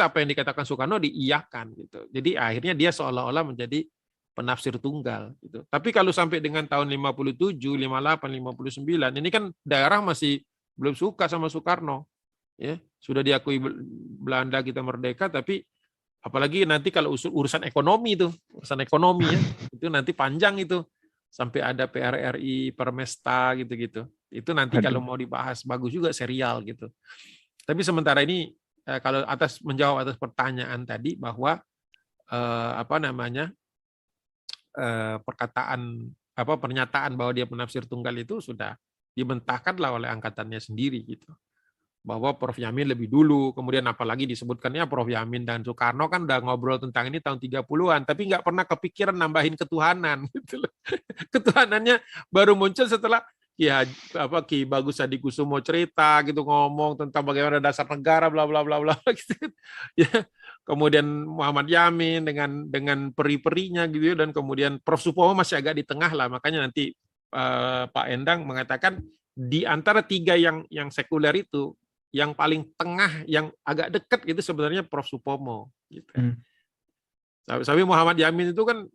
apa yang dikatakan Soekarno diiyakan gitu. Jadi akhirnya dia seolah-olah menjadi penafsir tunggal gitu. Tapi kalau sampai dengan tahun 57, 58, 59 ini kan daerah masih belum suka sama Soekarno. Ya, sudah diakui Belanda kita merdeka, tapi apalagi nanti kalau urusan ekonomi ya, itu nanti panjang itu. Sampai ada PRRI, Permesta gitu-gitu. Itu nanti kalau mau dibahas bagus juga serial gitu. Tapi sementara ini kalau menjawab atas pertanyaan tadi bahwa pernyataan bahwa dia penafsir tunggal itu sudah dibentahkanlah oleh angkatannya sendiri gitu. Bahwa Prof. Yamin lebih dulu, kemudian apalagi disebutkannya Prof. Yamin dan Soekarno kan udah ngobrol tentang ini tahun 30-an, tapi nggak pernah kepikiran nambahin ketuhanan gitu loh. Ketuhanannya baru muncul setelah Ki Bagus Hadikusumo cerita gitu, ngomong tentang bagaimana dasar negara bla bla bla bla gitu. Ya, kemudian Muhammad Yamin dengan peri-perinya gitu, dan kemudian Prof. Supomo masih agak di tengah lah, makanya nanti Pak Endang mengatakan di antara tiga yang sekuler itu yang paling tengah, yang agak dekat itu sebenarnya Prof. Supomo gitu. Tapi Muhammad Yamin itu kan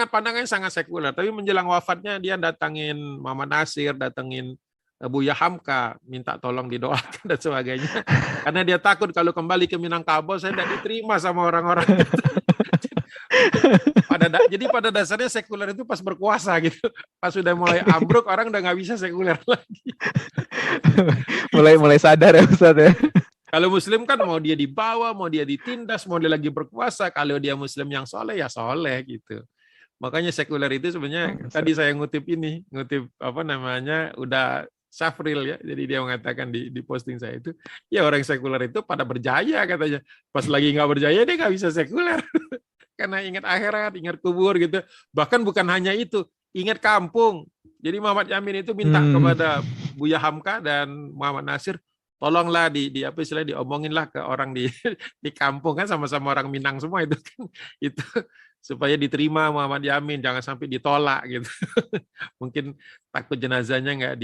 pandangannya sangat sekuler, tapi menjelang wafatnya dia datangin Muhammad Nasir, datangin Buya Hamka, minta tolong didoakan dan sebagainya. Karena dia takut kalau kembali ke Minangkabau saya tidak diterima sama orang-orang. Jadi pada dasarnya sekuler itu pas berkuasa gitu. Pas sudah mulai ambruk, orang udah nggak bisa sekuler lagi. mulai sadar ya Ustaz ya. Kalau Muslim kan mau dia dibawa, mau dia ditindas, mau dia lagi berkuasa. Kalau dia Muslim yang soleh ya soleh gitu. Makanya sekuler itu sebenarnya tadi saya ngutip udah Syafril ya. Jadi dia mengatakan di posting saya itu, ya orang sekuler itu pada berjaya katanya. Pas lagi nggak berjaya dia nggak bisa sekuler. Karena ingat akhirat, ingat kubur gitu. Bahkan bukan hanya itu, ingat kampung. Jadi Muhammad Yamin itu minta kepada Buya Hamka dan Muhammad Nasir, tolonglah diomonginlah ke orang di kampung, kan sama-sama orang Minang semua itu kan. Itu supaya diterima Muhammad Yamin, jangan sampai ditolak gitu. Mungkin takut jenazahnya nggak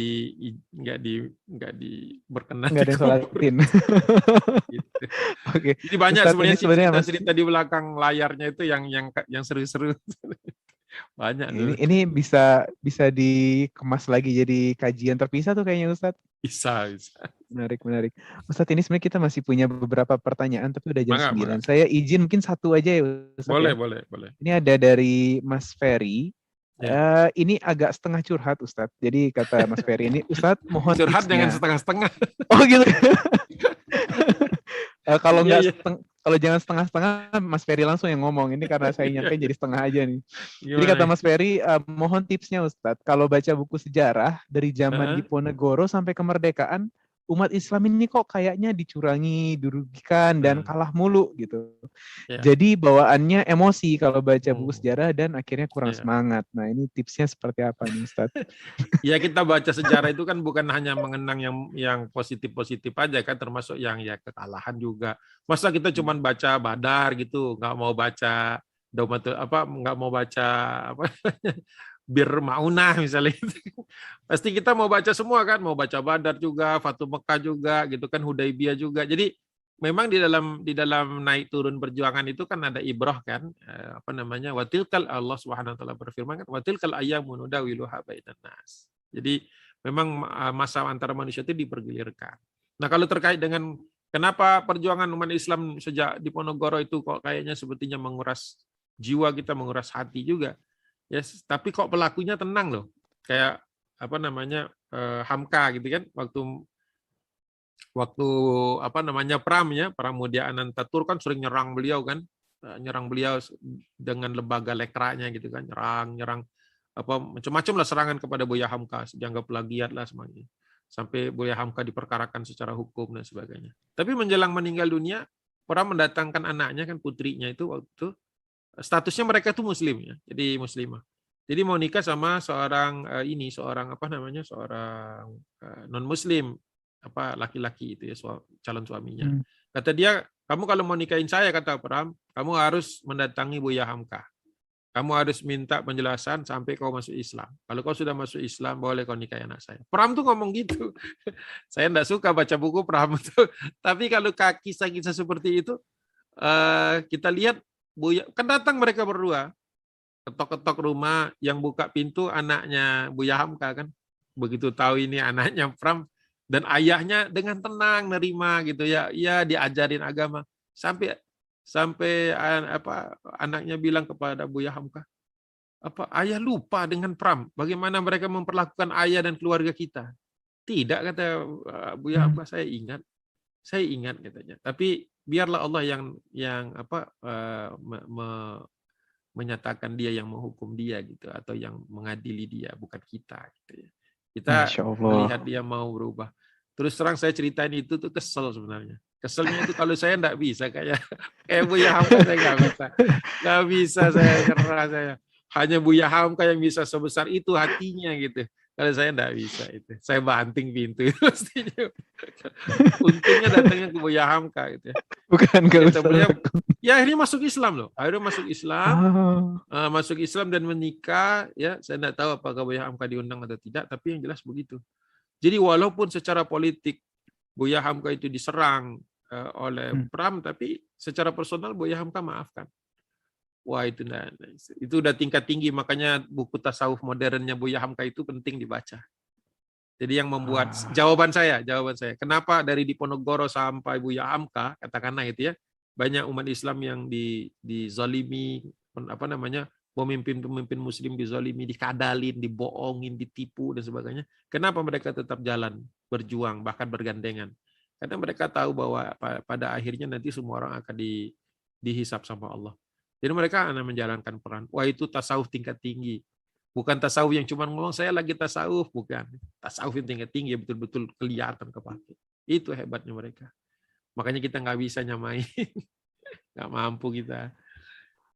berkenan. Nggak ada yang sholatin. Gitu. Oke. Jadi banyak sebenarnya cerita di belakang layarnya itu yang seru-seru. Banyak. Ini bisa dikemas lagi jadi kajian terpisah tuh kayaknya Ustadz. Bisa. Menarik. Ustadz, ini sebenarnya kita masih punya beberapa pertanyaan tapi udah jam 9. Mangga. Saya izin mungkin satu aja ya Ustadz. Boleh. Ini ada dari Mas Ferry. Ya. Ini agak setengah curhat Ustadz. Jadi kata Mas Ferry ini, Ustadz mohon curhat tipsnya. Jangan setengah-setengah. Oh gitu. Kalau nggak kalau jangan setengah-setengah, Mas Ferry langsung yang ngomong. Ini karena saya nyampe jadi setengah aja nih. Jadi kata Gimana? Mas Ferry, mohon tipsnya Ustadz. Kalau baca buku sejarah dari zaman Heeh. Diponegoro sampai kemerdekaan, umat Islam ini kok kayaknya dicurangi, dirugikan, dan Nah, kalah mulu gitu. ya. Jadi bawaannya emosi kalau baca buku Hmm, sejarah dan akhirnya kurang ya. semangat. Nah ini tipsnya seperti apa nih Ustadz? Ya kita baca sejarah itu kan bukan hanya mengenang yang positif-positif aja kan, termasuk yang ya kekalahan juga. Masa kita cuma baca Badar gitu, nggak mau baca Daumatul apa, nggak mau baca apa Bir Maunah misalnya gitu. Pasti kita mau baca semua kan, mau baca Badar juga, Fatu Mekah juga gitu kan, Hudaibiyah juga. Jadi memang di dalam naik turun perjuangan itu kan ada ibrah kan, apa namanya, watilkal, Allah Subhanahu wa taala berfirman kan, watilkal ayyamu nudawiluha bainan nas. Jadi memang masa antara manusia itu dipergilirkan. Nah, kalau terkait dengan kenapa perjuangan umat Islam sejak Diponegoro itu kok kayaknya sepertinya menguras jiwa kita, menguras hati juga. Yes, tapi kok pelakunya tenang loh. Kayak apa namanya, Hamka gitu kan, waktu apa namanya, Pram Mudia Anantatur kan sering nyerang beliau kan, nyerang beliau dengan lembaga lekranya gitu kan, nyerang apa macam-macam lah serangan kepada Buya Hamka, dianggap plagiat lah semuanya. Sampai Buya Hamka diperkarakan secara hukum dan sebagainya. Tapi menjelang meninggal dunia, Pram mendatangkan anaknya kan, putrinya itu waktu itu, statusnya mereka itu muslim ya, jadi muslimah. Jadi mau nikah sama seorang seorang apa namanya, seorang non muslim, apa laki-laki itu ya, calon suaminya. Kata dia, kamu kalau mau nikahin saya, kata Pram, kamu harus mendatangi Buya Hamka. Kamu harus minta penjelasan sampai kau masuk Islam. Kalau kau sudah masuk Islam, boleh kau nikahi anak saya. Pram tuh ngomong gitu. Saya enggak suka baca buku Pram itu. Tapi kalau kisah-kisah seperti itu, kita lihat Buya, kan datang mereka berdua, ketok-ketok rumah, yang buka pintu anaknya Buya Hamka kan. Begitu tahu ini anaknya Pram, dan ayahnya dengan tenang nerima gitu ya, ya diajarin agama. Sampai sampai apa anaknya bilang kepada Buya Hamka, apa ayah lupa dengan Pram, bagaimana mereka memperlakukan ayah dan keluarga kita. Tidak, kata Buya Hamka, saya ingat katanya. Tapi biarlah Allah yang apa menyatakan dia yang menghukum dia gitu, atau yang mengadili dia, bukan kita gitu ya. Kita Masya Allah. melihat dia mau berubah. Terus terang saya ceritain itu tuh kesel sebenarnya. Keselnya itu kalau saya enggak bisa kayak Buya Hamka, saya enggak bisa. Enggak bisa saya, nyerah saya. Hanya Buya Hamka yang bisa sebesar itu hatinya gitu. Kalau saya enggak bisa itu. Saya banting pintu pastinya. Untungnya datangnya ke Buya Hamka gitu ya. Bukan gak Kata usah. beliau, ya akhirnya masuk Islam loh. Akhirnya masuk Islam, Ah. masuk Islam dan menikah ya. Saya tidak tahu apakah Buya Hamka diundang atau tidak, tapi yang jelas begitu. Jadi walaupun secara politik Buya Hamka itu diserang oleh Pram, tapi secara personal Buya Hamka maafkan. Wah, itu udah tingkat tinggi, makanya buku tasawuf modernnya Buya Hamka itu penting dibaca. Jadi yang membuat jawaban saya, kenapa dari Diponegoro sampai Buya Hamka, katakanlah itu ya, banyak umat Islam yang dizalimi, apa namanya, pemimpin muslim dizalimi, dikadalin, dibohongin, ditipu dan sebagainya. Kenapa mereka tetap jalan, berjuang, bahkan bergandengan? Karena mereka tahu bahwa pada akhirnya nanti semua orang akan dihisap sama Allah. Jadi mereka akan menjalankan peran. Wah, itu tasawuf tingkat tinggi. Bukan tasawuf yang cuma ngomong saya lagi tasawuf, bukan. Tasawuf yang tingkat tinggi, betul-betul kelihatan kepake. Itu hebatnya mereka. Makanya kita nggak bisa nyamain, nggak mampu kita.